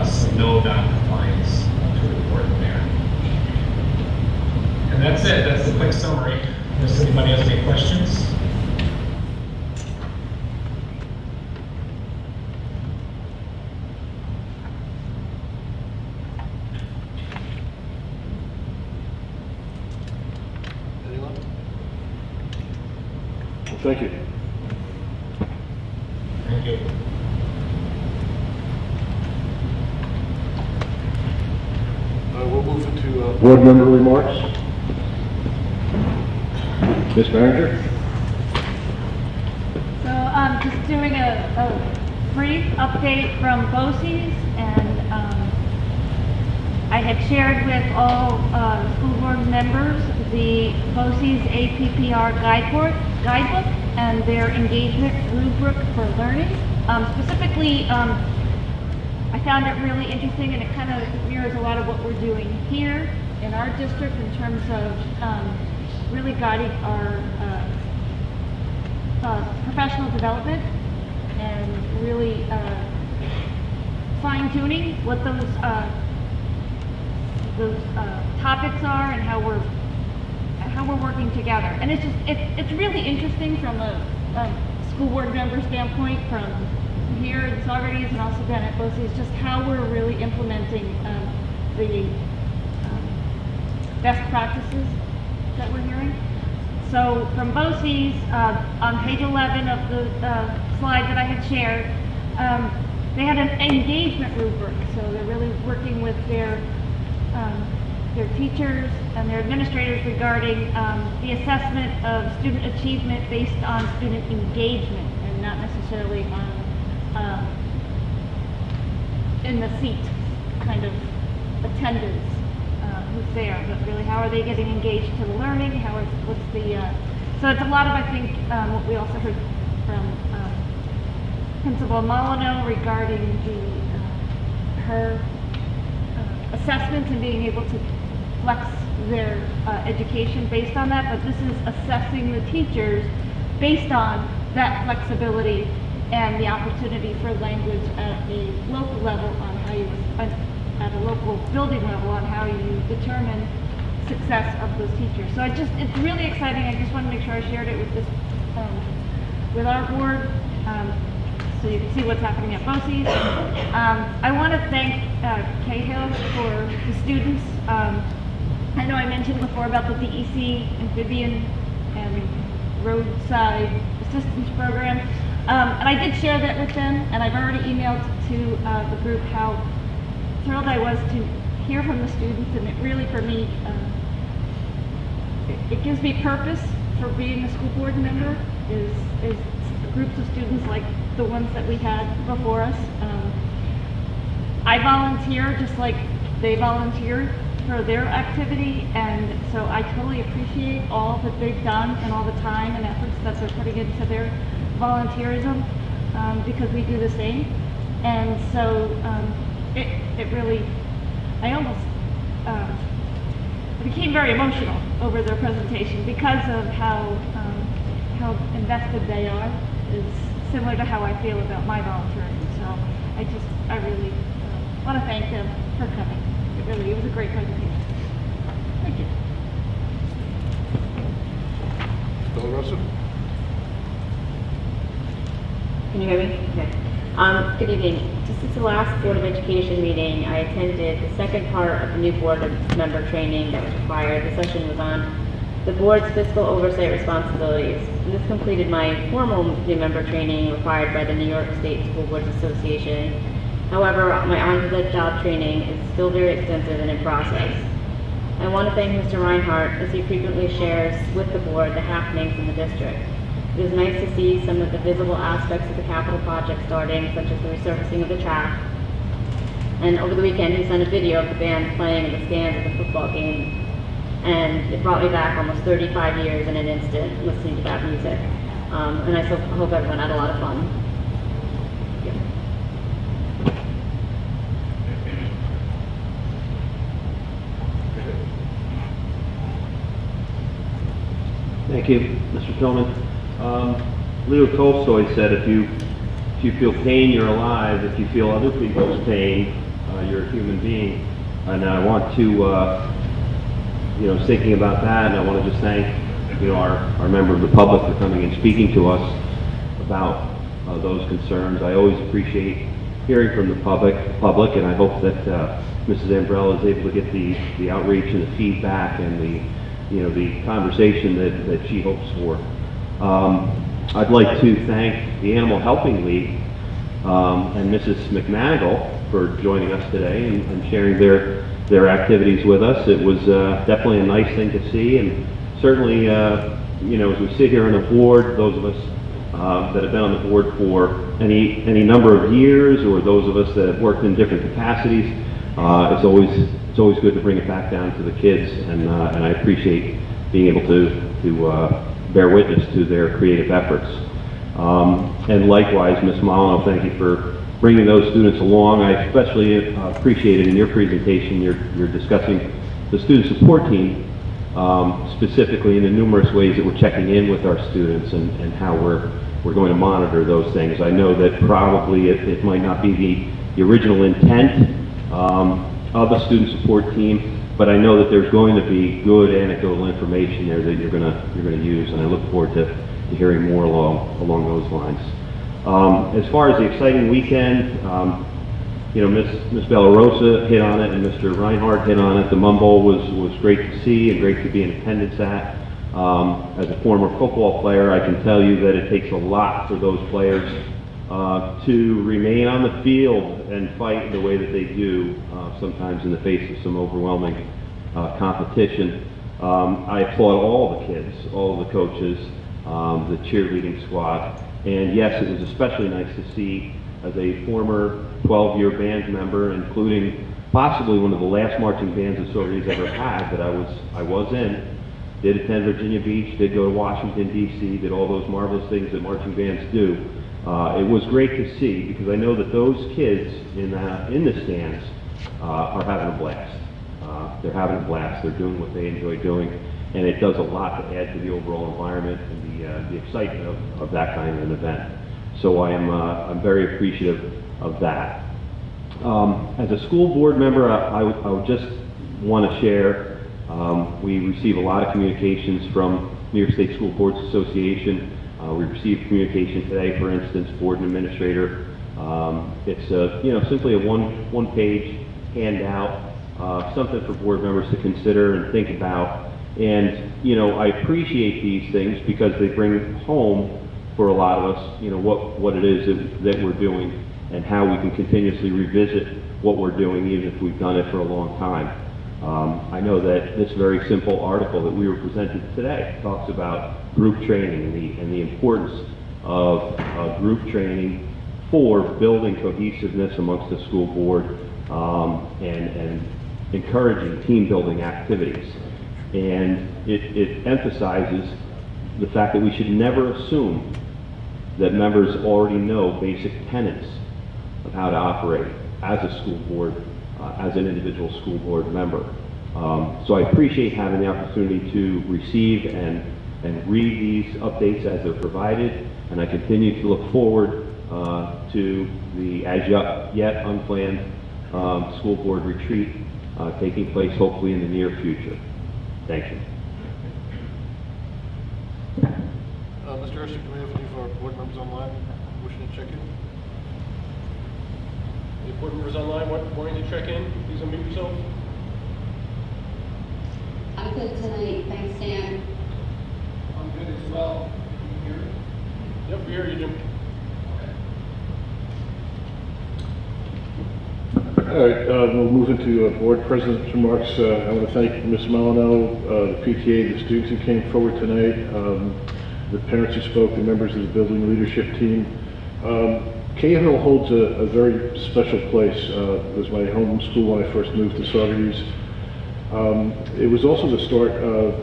So no non-compliance to report there. And that's it, that's the quick summary. Does anybody else have any questions?
Thank you.
Thank you.
We'll move into board member remarks. Ms. Manager?
So just doing a brief update from BOCES, and I had shared with all school board members the BOCES APPR guidebook and their engagement rubric for learning. Specifically, I found it really interesting, and it kind of mirrors a lot of what we're doing here in our district in terms of really guiding our professional development and really fine-tuning what those topics are and how we're working together. And it's really interesting from a school board member standpoint, from here in Saugerties and also down at BOCES, just how we're really implementing the best practices that we're hearing. So from BOCES, on page 11 of the slide that I had shared, they had an engagement rubric. So they're really working with their teachers and their administrators regarding the assessment of student achievement based on student engagement, and not necessarily on in the seat kind of attendance, who's there, but really how are they getting engaged to the learning, what's the, so it's a lot of, I think, what we also heard from Principal Molyneux regarding her assessments and being able to flex their education based on that, but this is assessing the teachers based on that flexibility and the opportunity for language at a local level on how you, at a local building level on how you determine success of those teachers. So it's really exciting. I just want to make sure I shared it with this, with our board, so you can see what's happening at BOCES. I want to thank Cahill for the students. I know I mentioned before about the DEC, amphibian, and roadside assistance program. And I did share that with them, and I've already emailed to the group how thrilled I was to hear from the students, and it really, for me, it gives me purpose for being a school board member, is groups of students like the ones that we had before us. I volunteer just like they volunteer for their activity, and so I totally appreciate all that they've done and all the time and efforts that they're putting into their volunteerism, because we do the same. And so it really I almost became very emotional over their presentation because of how invested they are. Is similar to how I feel about my volunteering. So I really want to thank them for coming. It was a great presentation. Thank you.
Bill Russell?
Can you hear me? Okay. Good evening. Just since the last Board of Education meeting, I attended the second part of the new board member training that was required. The session was on the board's fiscal oversight responsibilities. And this completed my formal new member training required by the New York State School Boards Association. However, my on-the-job training is still very extensive and in process. I want to thank Mr. Reinhardt as he frequently shares with the board the happenings in the district. It is nice to see some of the visible aspects of the capital project starting, such as the resurfacing of the track. And over the weekend, he sent a video of the band playing in the stands at the football game. And it brought me back almost 35 years in an instant listening to that music. And I hope everyone had a lot of fun. Yeah.
Thank you, Mr. Tillman. Leo Tolstoy said, if you feel pain, you're alive. If you feel other people's pain, you're a human being. And I want to, thinking about that, and I want to just thank, our member of the public for coming and speaking to us about those concerns. I always appreciate hearing from the public, and I hope that Mrs. Ambrella is able to get the outreach and the feedback and the conversation that she hopes for. I'd like to thank the Animal Helping League and Mrs. McManigal for joining us today and sharing their activities with us. It was definitely a nice thing to see, and certainly, as we sit here on the board, those of us that have been on the board for any number of years, or those of us that have worked in different capacities, it's always good to bring it back down to the kids, and I appreciate being able to bear witness to their creative efforts. And likewise, Ms. Molyneux, thank you for bringing those students along. I especially appreciated in your presentation, you're discussing the student support team, specifically in the numerous ways that we're checking in with our students and how we're going to monitor those things. I know that probably it might not be the original intent of a student support team, but I know that there's going to be good anecdotal information there that you're going to use, and I look forward to hearing more along those lines. As far as the exciting weekend, Ms. Bellarosa hit on it and Mr. Reinhardt hit on it. The Mum Bowl was great to see and great to be in attendance at. As a former football player, I can tell you that it takes a lot for those players to remain on the field and fight the way that they do, sometimes in the face of some overwhelming competition. I applaud all the kids, all the coaches, the cheerleading squad, and yes, it was especially nice to see, as a former 12-year band member, including possibly one of the last marching bands that Saugerties ever had that I was in, did attend Virginia Beach, did go to Washington, D.C., did all those marvelous things that marching bands do. It was great to see, because I know that those kids in the stands are having a blast. They're having a blast. They're doing what they enjoy doing, and it does a lot to add to the overall environment and the excitement of that kind of an event. So I'm very appreciative of that. As a school board member, I would just want to share, we receive a lot of communications from New York State School Boards Association. We received communication today, for instance, board and administrator. It's simply a one-page handout, something for board members to consider and think about. And I appreciate these things because they bring home for a lot of us, what it is that we're doing and how we can continuously revisit what we're doing, even if we've done it for a long time. I know that this very simple article that we were presented today talks about group training and the importance of group training for building cohesiveness amongst the school board and encouraging team building activities. And it emphasizes the fact that we should never assume that members already know basic tenets of how to operate as a school board as an individual school board member. So I appreciate having the opportunity to receive and read these updates as they're provided, and I continue to look forward to the as yet unplanned school board retreat taking place hopefully in the near future. Thank you.
Mr. Urson, do we have any of our board members online wishing to check in? Any board members online wanting to check in? Please unmute yourself.
I'm good tonight. Thanks, Dan.
I'm good as well. Can you hear me? Yep, we hear you, Jim. All right, we'll move into board president's remarks. I want to thank Ms. Molyneux, the PTA, the students who came forward tonight, the parents who spoke, the members of the building leadership team. Cahill holds a very special place. It was my home school when I first moved to Saugerties. It was also the start of,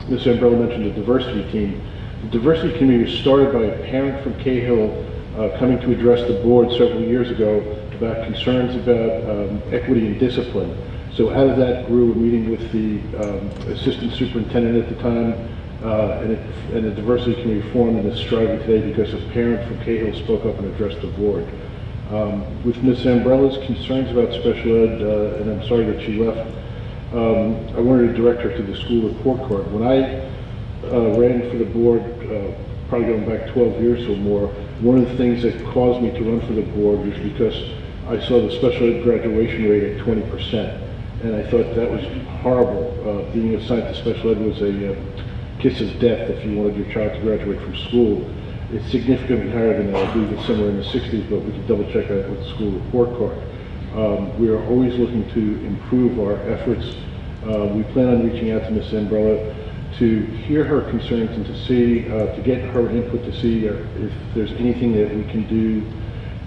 Ms. Ambrella mentioned the diversity team. The diversity committee was started by a parent from Cahill coming to address the board several years ago about concerns about equity and discipline. So out of that grew a meeting with the assistant superintendent at the time, and the diversity committee formed and is striving today because a parent from Cahill spoke up and addressed the board. With Ms. Ambrella's concerns about special ed, and I'm sorry that she left, I wanted to direct her to the school report card. When I ran for the board, probably going back 12 years or more, one of the things that caused me to run for the board was because I saw the special ed graduation rate at 20%, and I thought that was horrible. Being assigned to special ed was a kiss of death if you wanted your child to graduate from school. It's significantly higher than that. I believe it's somewhere in the 60s, but we can double check that with the school report card. We are always looking to improve our efforts. We plan on reaching out to Ms. Ambrella to hear her concerns and to see, to get her input to see if there's anything that we can do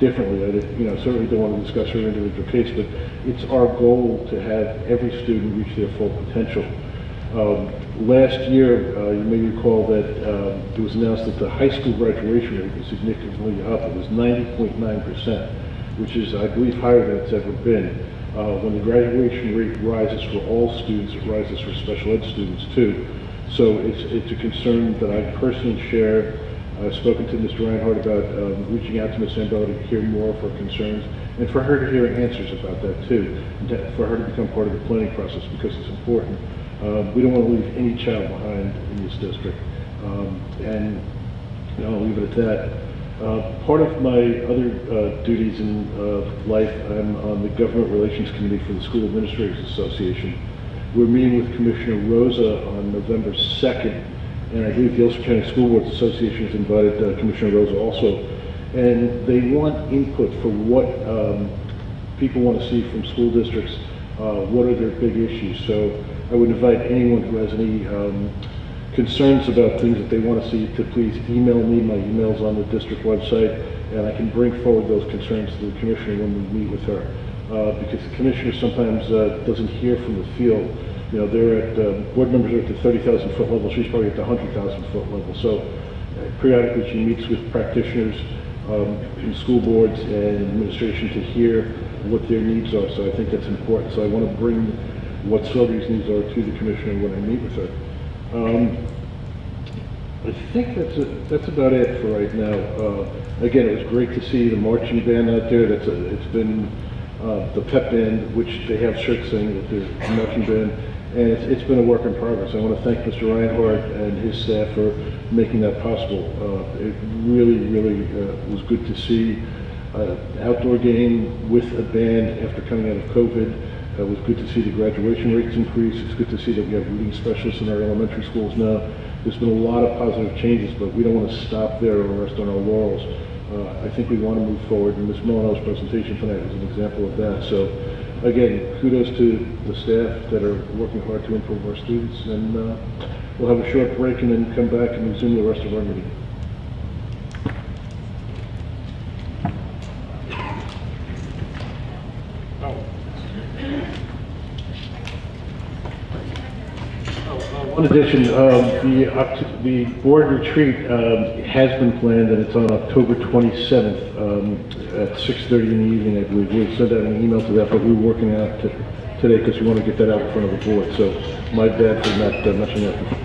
differently. I certainly don't want to discuss her individual case, but it's our goal to have every student reach their full potential. Last year, you may recall that it was announced that the high school graduation rate was significantly up. It was 90.9%, which is, I believe, higher than it's ever been. When the graduation rate rises for all students, it rises for special ed students too. So it's a concern that I personally share. I've spoken to Mr. Reinhardt about reaching out to Ms. Ambrella to hear more of her concerns, and for her to hear answers about that too, and for her to become part of the planning process because it's important. We don't want to leave any child behind in this district, and I'll leave it at that. Part of my other duties in life, I'm on the Government Relations Committee for the School Administrators Association. We're meeting with Commissioner Rosa on November 2nd, and I believe the Ulster County School Boards Association has invited Commissioner Rosa also, and they want input for what people want to see from school districts, what are their big issues. So I would invite anyone who has any concerns about things that they want to see to please email me. My email's on the district website, and I can bring forward those concerns to the commissioner when we meet with her. Because the commissioner sometimes doesn't hear from the field. You know, they're at, board members are at the 30,000 foot level, she's probably at the 100,000 foot level. So periodically she meets with practitioners in school boards and administration to hear what their needs are. So I think that's important. So I want to bring what Saugerties' needs are to the commissioner when I meet with her. I think that's about it for right now. Again, it was great to see the marching band out there. It's been the pep band, which they have shirts saying that they're a marching band, and it's been a work in progress. I want to thank Mr. Reinhardt and his staff for making that possible. It really was good to see an outdoor game with a band after coming out of COVID. It was good to see the graduation rates increase. It's good to see that we have reading specialists in our elementary schools now. There's been a lot of positive changes, but we don't want to stop there or rest on our laurels. I think we want to move forward, and Ms. Molyneux's presentation tonight was an example of that. So, again, kudos to the staff that are working hard to improve our students, and we'll have a short break and then come back and resume the rest of our meeting. One addition, the board retreat has been planned, and it's on October 27th at 6:30 in the evening, I believe. We'll send out an email to that, but we're working out today because we want to get that out in front of the board. So my bad for not mentioning that before.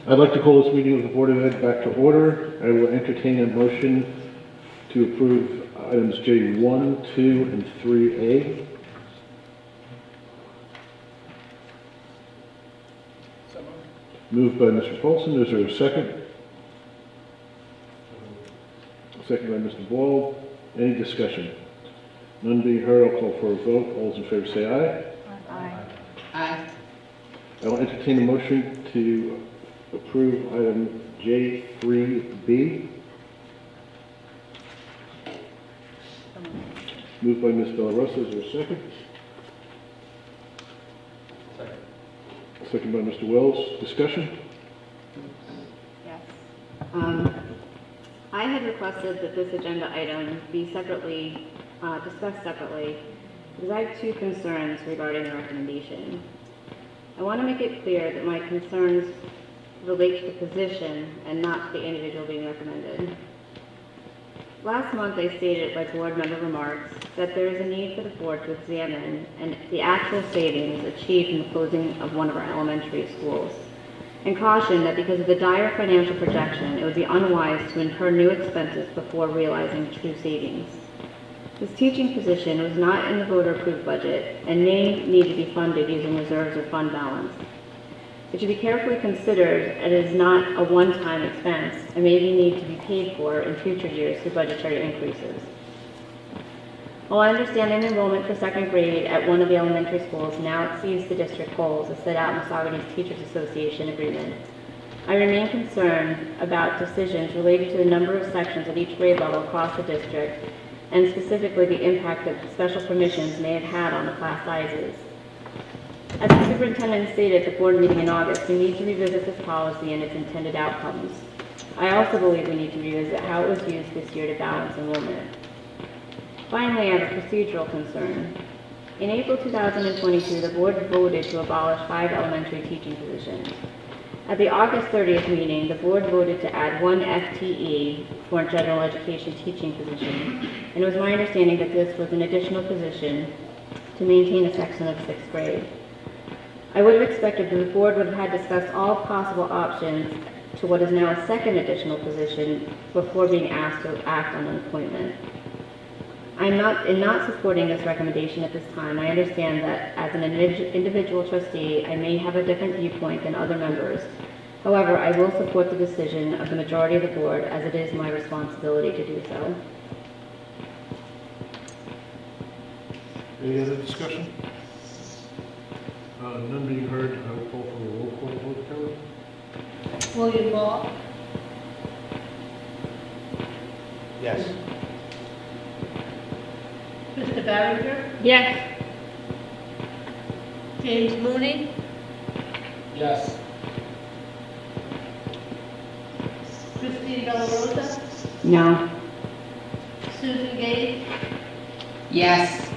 I'd like to call this meeting of the Board of Ed back to order. I will entertain a motion to approve items J1, 2, and 3A. Moved by Mr. Paulson. Is there a second? Second by Mr. Ball. Any discussion? None being heard, I'll call for a vote. All those in favor say aye.
Aye. Aye.
I will entertain a motion to approve item J3B. Moved by Ms. Delarosa. Is there a second?
Second.
Second by Mr. Wells. Discussion?
Yes. I had requested that this agenda item be separately, discussed separately, because I have two concerns regarding the recommendation. I want to make it clear that my concerns relate to the position and not to the individual being recommended. Last month I stated by board member remarks that there is a need for the board to examine the actual savings achieved in the closing of one of our elementary schools, and caution that because of the dire financial projection, it would be unwise to incur new expenses before realizing true savings. This teaching position was not in the voter-approved budget and may need to be funded using reserves or fund balance. It should be carefully considered and it is not a one-time expense and may need to be paid for in future years through budgetary increases. While I understand an enrollment for second grade at one of the elementary schools now exceeds the district goals as set out in the Saugerties Teachers Association agreement, I remain concerned about decisions related to the number of sections at each grade level across the district and specifically the impact that special permissions may have had on the class sizes. As the superintendent stated at the board meeting in August, we need to revisit this policy and its intended outcomes. I also believe we need to revisit how it was used this year to balance enrollment. Finally, I have a procedural concern. In April 2022, the board voted to abolish 5 elementary teaching positions. At the August 30th meeting, the board voted to add 1 FTE for a general education teaching position, and it was my understanding that this was an additional position to maintain a section of 6th grade. I would have expected that the board would have had discussed all possible options to what is now a second additional position before being asked to act on an appointment. In not supporting this recommendation at this time, I understand that as an individual trustee, I may have a different viewpoint than other members. However, I will support the decision of the majority of the board as it is my responsibility to do so.
Any other discussion? None being heard, I will call for a roll call vote. Kelly?
William Ball.
Yes.
Mr. Barringer.
Yes.
James Mooney.
Yes.
Christine Delarosa.
No.
Susan Gage.
Yes.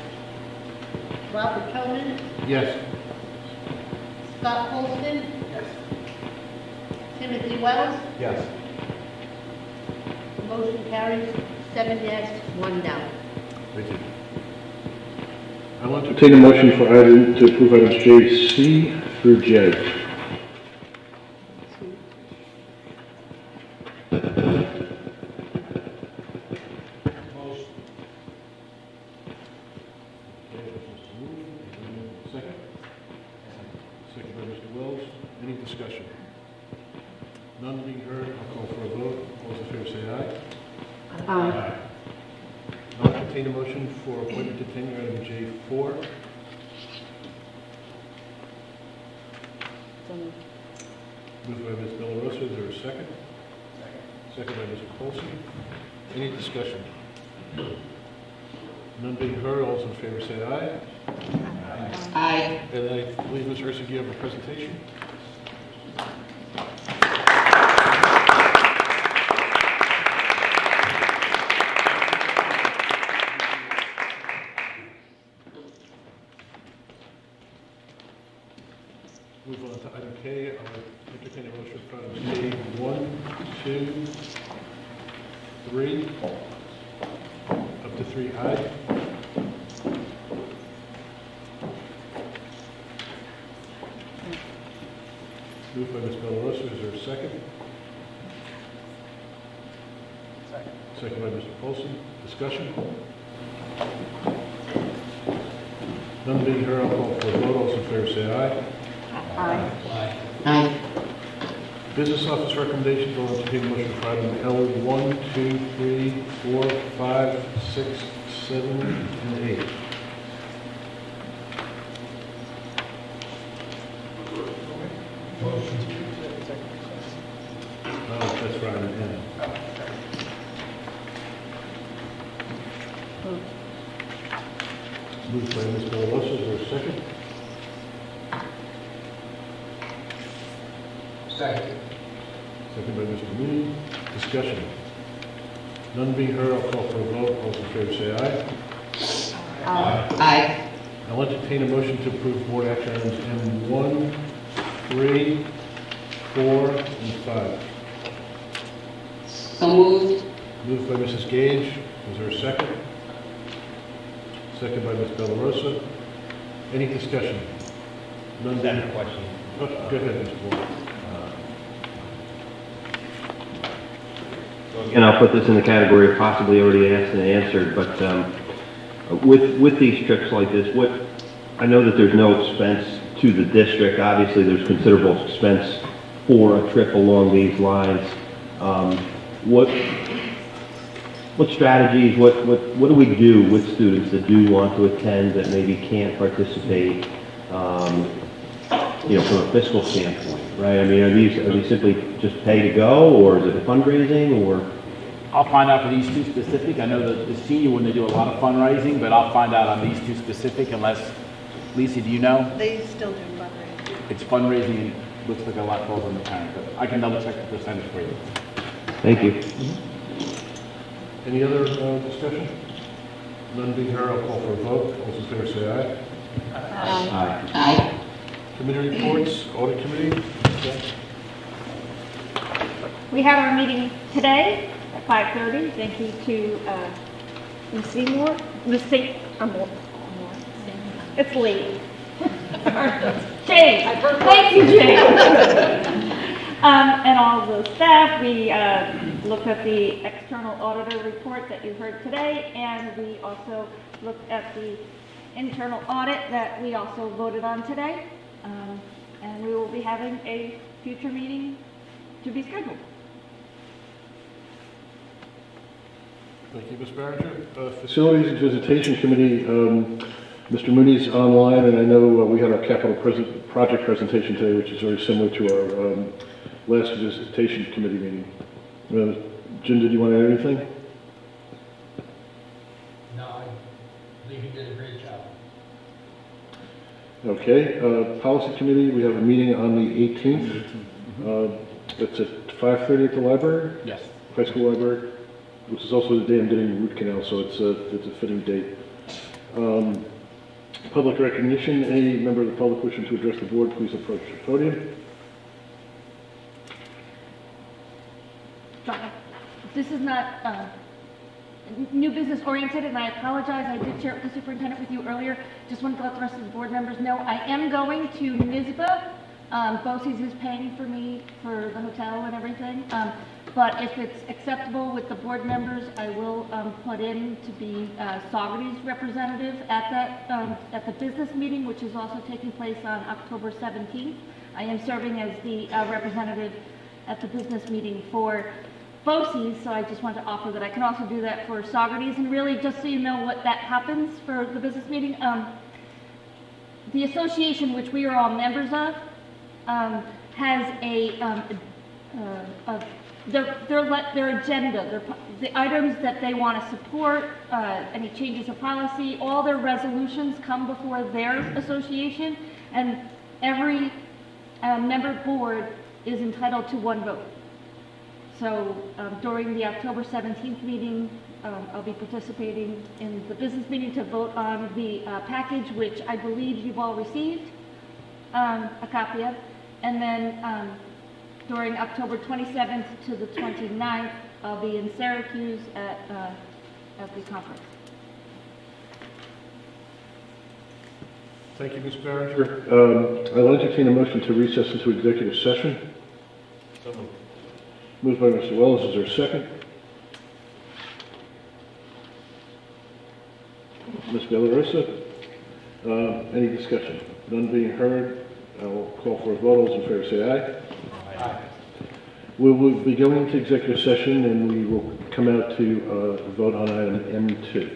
Robert Tillman.
Yes.
Scott Holston.
Yes.
Timothy Wells.
Yes.
Motion carries 7 yes, 1 no.
Thank you. I want to take a motion for item to approve items J, C through J. Second? Second by Mr. Wells. Any discussion? None being heard, I'll call for a vote. All those in favor say aye.
Aye.
I'll entertain a motion for appointment to tenure item J4. Moved by Ms. Delarosa. Is there a second? Second by Mr. Colson. Any discussion? None being heard, all those in favor say aye.
Aye.
And I believe, Ms. Ursig, you have a presentation? Move on to item K. I'll entertain a motion for items K 1, 2, 3, up to 3I.
Moved by Ms. Bellarosa, is there a second?
Second.
Second by Mr. Polson. Discussion? None being heard, I'll call for a vote. All those in favor say aye.
Aye. Aye.
Business office recommendations, I'll entertain a motion for item L 1, 2, 3, 4, 5, 6, 7, and 8. Oh, that's for item N. Moved by Ms. Bellarosa, is there a second?
Second.
Second by Mr. Mooney. Discussion. None being heard, I'll call for a vote. All those in favor say aye.
Aye.
I'll entertain a motion to approve board action items M1, 3, 4, and 5.
So moved.
Moved by Mrs. Gage. Is there a second? Second by Ms. Bellarosa. Any discussion? None.
I have a question.
Oh, go ahead, Mr. Moore.
And I'll put this in the category of possibly already asked and answered, but with these trips like this, I know that there's no expense to the district. Obviously, there's considerable expense for a trip along these lines. What strategies, what do we do with students that do want to attend that maybe can't participate, from a fiscal standpoint, right? I mean, are these simply just pay to go, or is it fundraising, or?
I'll find out for these two specific. I know that the senior one, they do a lot of fundraising, but I'll find out on these two specific unless, Lisa, do you know?
They still do fundraising.
It's fundraising and looks like a lot falls on the parent, but I can double check the percentage for you.
Thank you.
Any other discussion? None being heard, I'll call for a vote. All those in favor say aye.
Aye. Aye.
Committee reports, audit committee.
We had our meeting today at 5:30. Thank you to Ms. Seymour. It's late. Jane. Thank you, Jane. And all the staff. We looked at the external auditor report that you heard today, and we also looked at the internal audit that we also voted on today. And we will be having a future meeting to be scheduled.
Thank you, Ms. Barringer. Facilities and Visitation Committee, Mr. Mooney's online, and I know we had our capital project presentation today, which is very similar to our last Visitation Committee meeting. Jim, did you want to add anything?
No, I believe you did a great job.
Okay, Policy Committee, we have a meeting on the 18th. It's at 5:30 at the library?
Yes.
High school library, which is also the day I'm getting a root canal, so it's a fitting date. Public recognition, any member of the public wishing to address the board, please approach the podium.
This is not new business oriented, and I apologize. I did share it with the superintendent with you earlier. Just wanted to let the rest of the board members know I am going to NYSBA. BOCES is paying for me for the hotel and everything. But if it's acceptable with the board members, I will put in to be Saugerties representative at that at the business meeting, which is also taking place on October 17th. I am serving as the representative at the business meeting for BOCES, so I just want to offer that I can also do that for Saugerties. And really, just so you know what that happens for the business meeting, the association, which we are all members of, has their agenda, the items that they want to support, any changes of policy, all their resolutions come before their association, and every member board is entitled to one vote. So during the October 17th meeting, I'll be participating in the business meeting to vote on the package, which I believe you've all received a copy of. And then during October 27th to the 29th, I'll be in Syracuse at the conference.
Thank you, Ms. Barringer. I'll entertain a motion to recess into executive session. So moved. Moved by Mr. Wells. Is there a second? Ms. Villarosa? Any discussion? None being heard, I will call for a vote. All those in favor say aye. Aye. We will be going into executive session and we will come out to vote on item M2.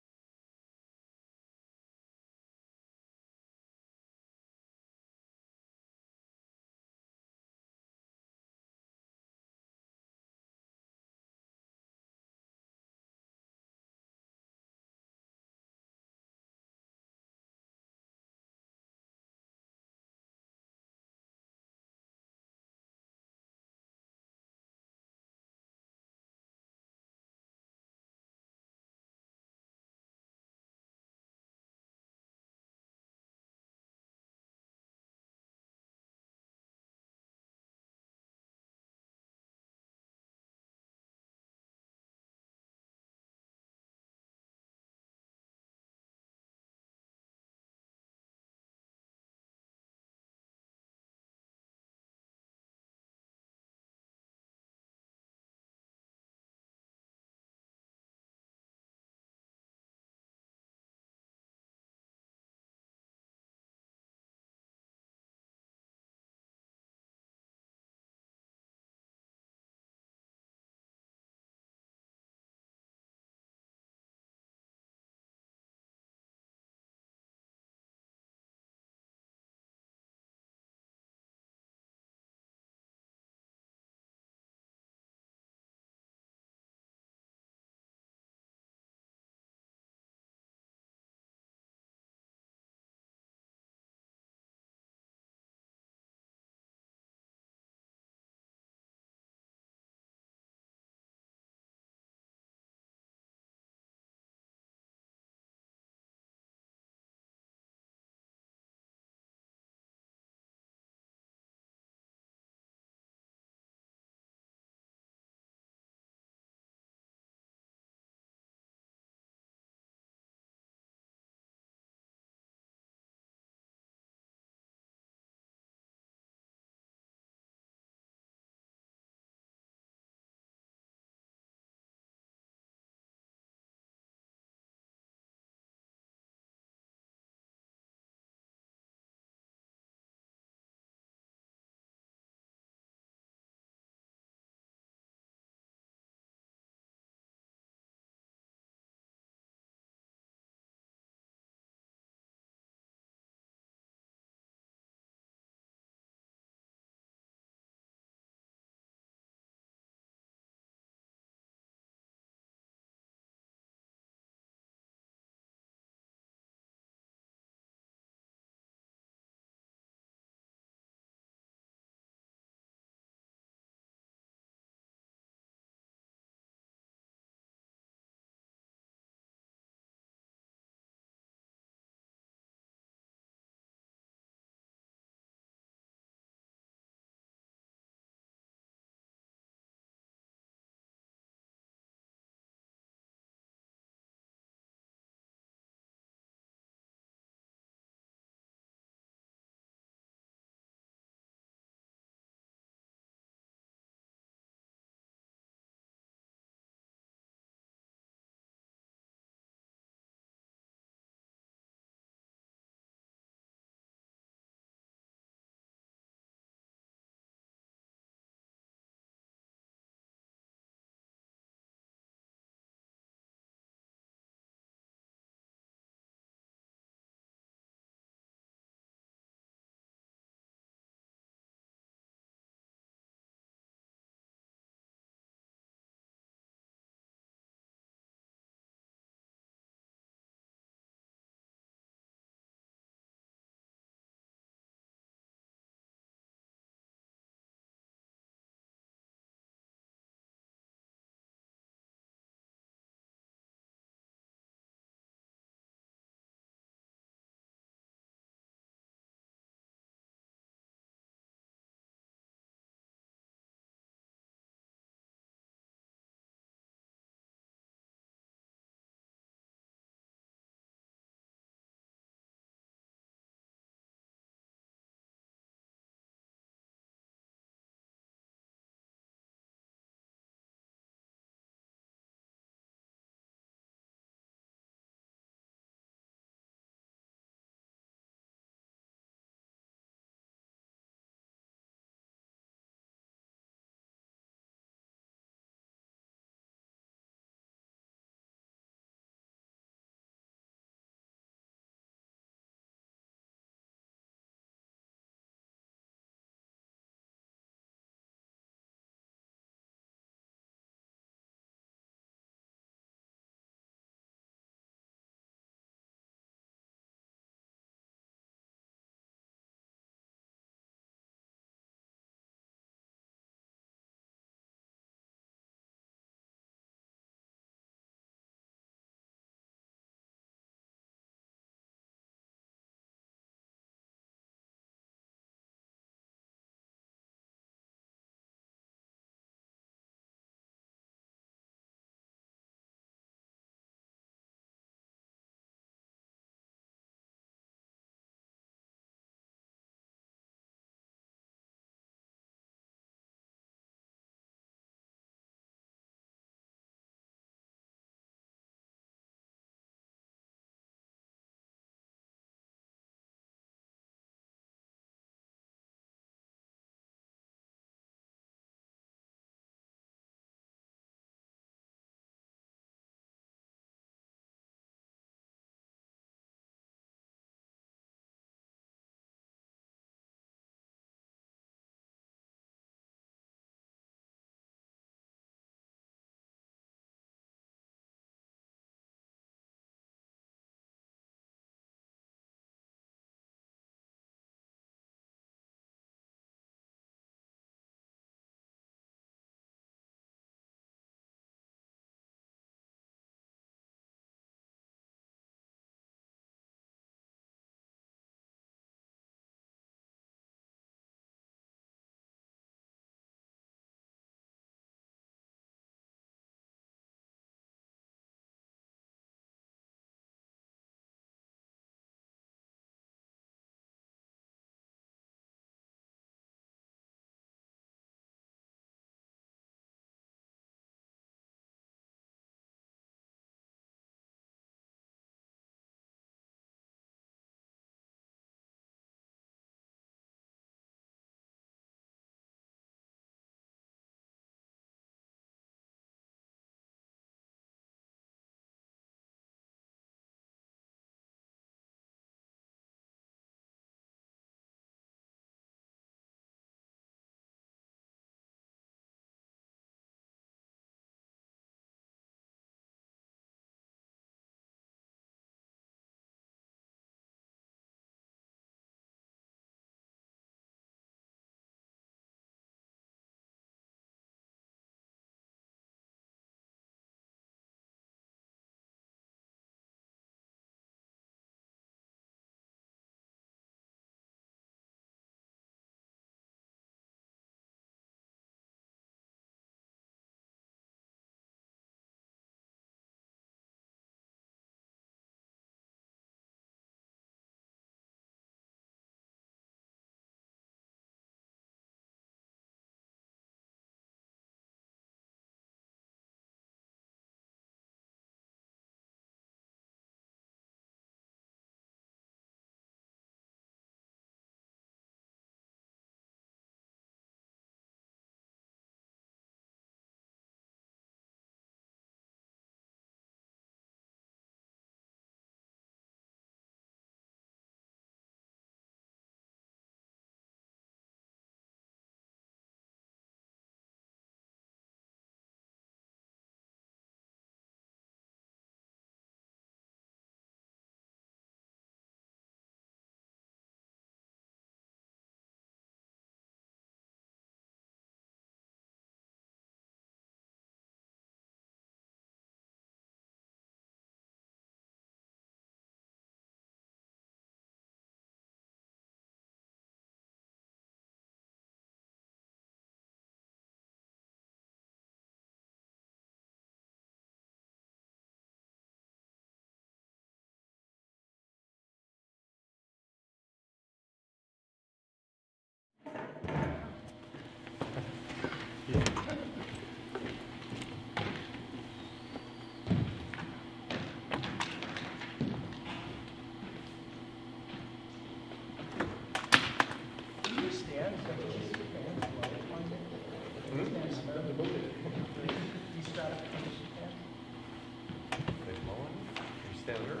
Stand over.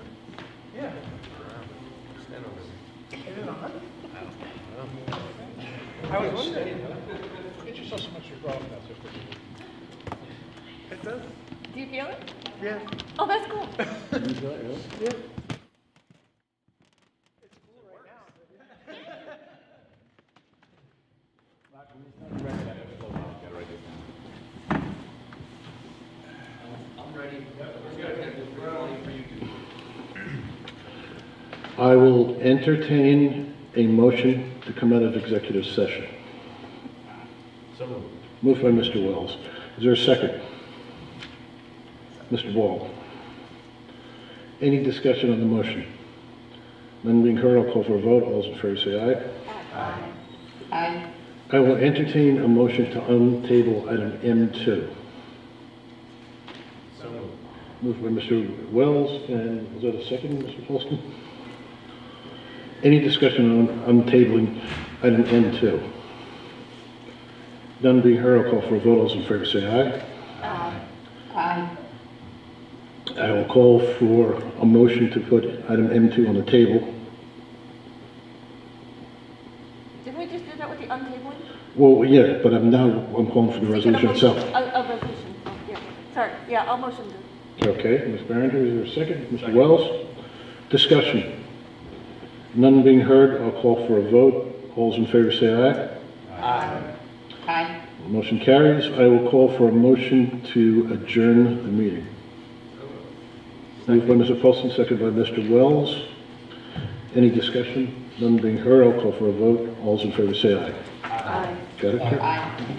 Yeah.
Stand over.
Is it on?
I was wondering.
Get yourself some extra golf nuts.
It does.
Do you feel it?
Yeah.
Oh, that's cool.
Yeah.
I'm ready. We're ready for you to.
I will entertain a motion to come out of executive session.
So moved.
Moved by Mr. Wells. Is there a second? Mr. Wall. Any discussion on the motion? None being heard, I'll call for a vote. All those in favor say aye.
Aye. Aye.
I will entertain a motion to untable item M2.
So moved.
Moved by Mr. Wells, and was that a second, Mr. Polston? Any discussion on untabling item M2? None being heard, I'll call for a vote. All those in favor say aye.
Aye. Aye.
I will call for a motion to put item M2 on the table.
Didn't we just do that with the untabling?
Well, yeah, but I'm calling for the resolution itself.
A resolution, oh, yeah. Sorry, yeah, I'll motion to.
Okay, Ms. Barringer, is there a second? Mr. Wells? Discussion. None being heard, I'll call for a vote. All those in favor say aye.
Aye. Aye.
Motion carries. I will call for a motion to adjourn the meeting. Moved by Mr. Polston, seconded by Mr. Wells. Any discussion? None being heard, I'll call for a vote. All those in favor say aye.
Aye.
Got it, Kurt?
Aye.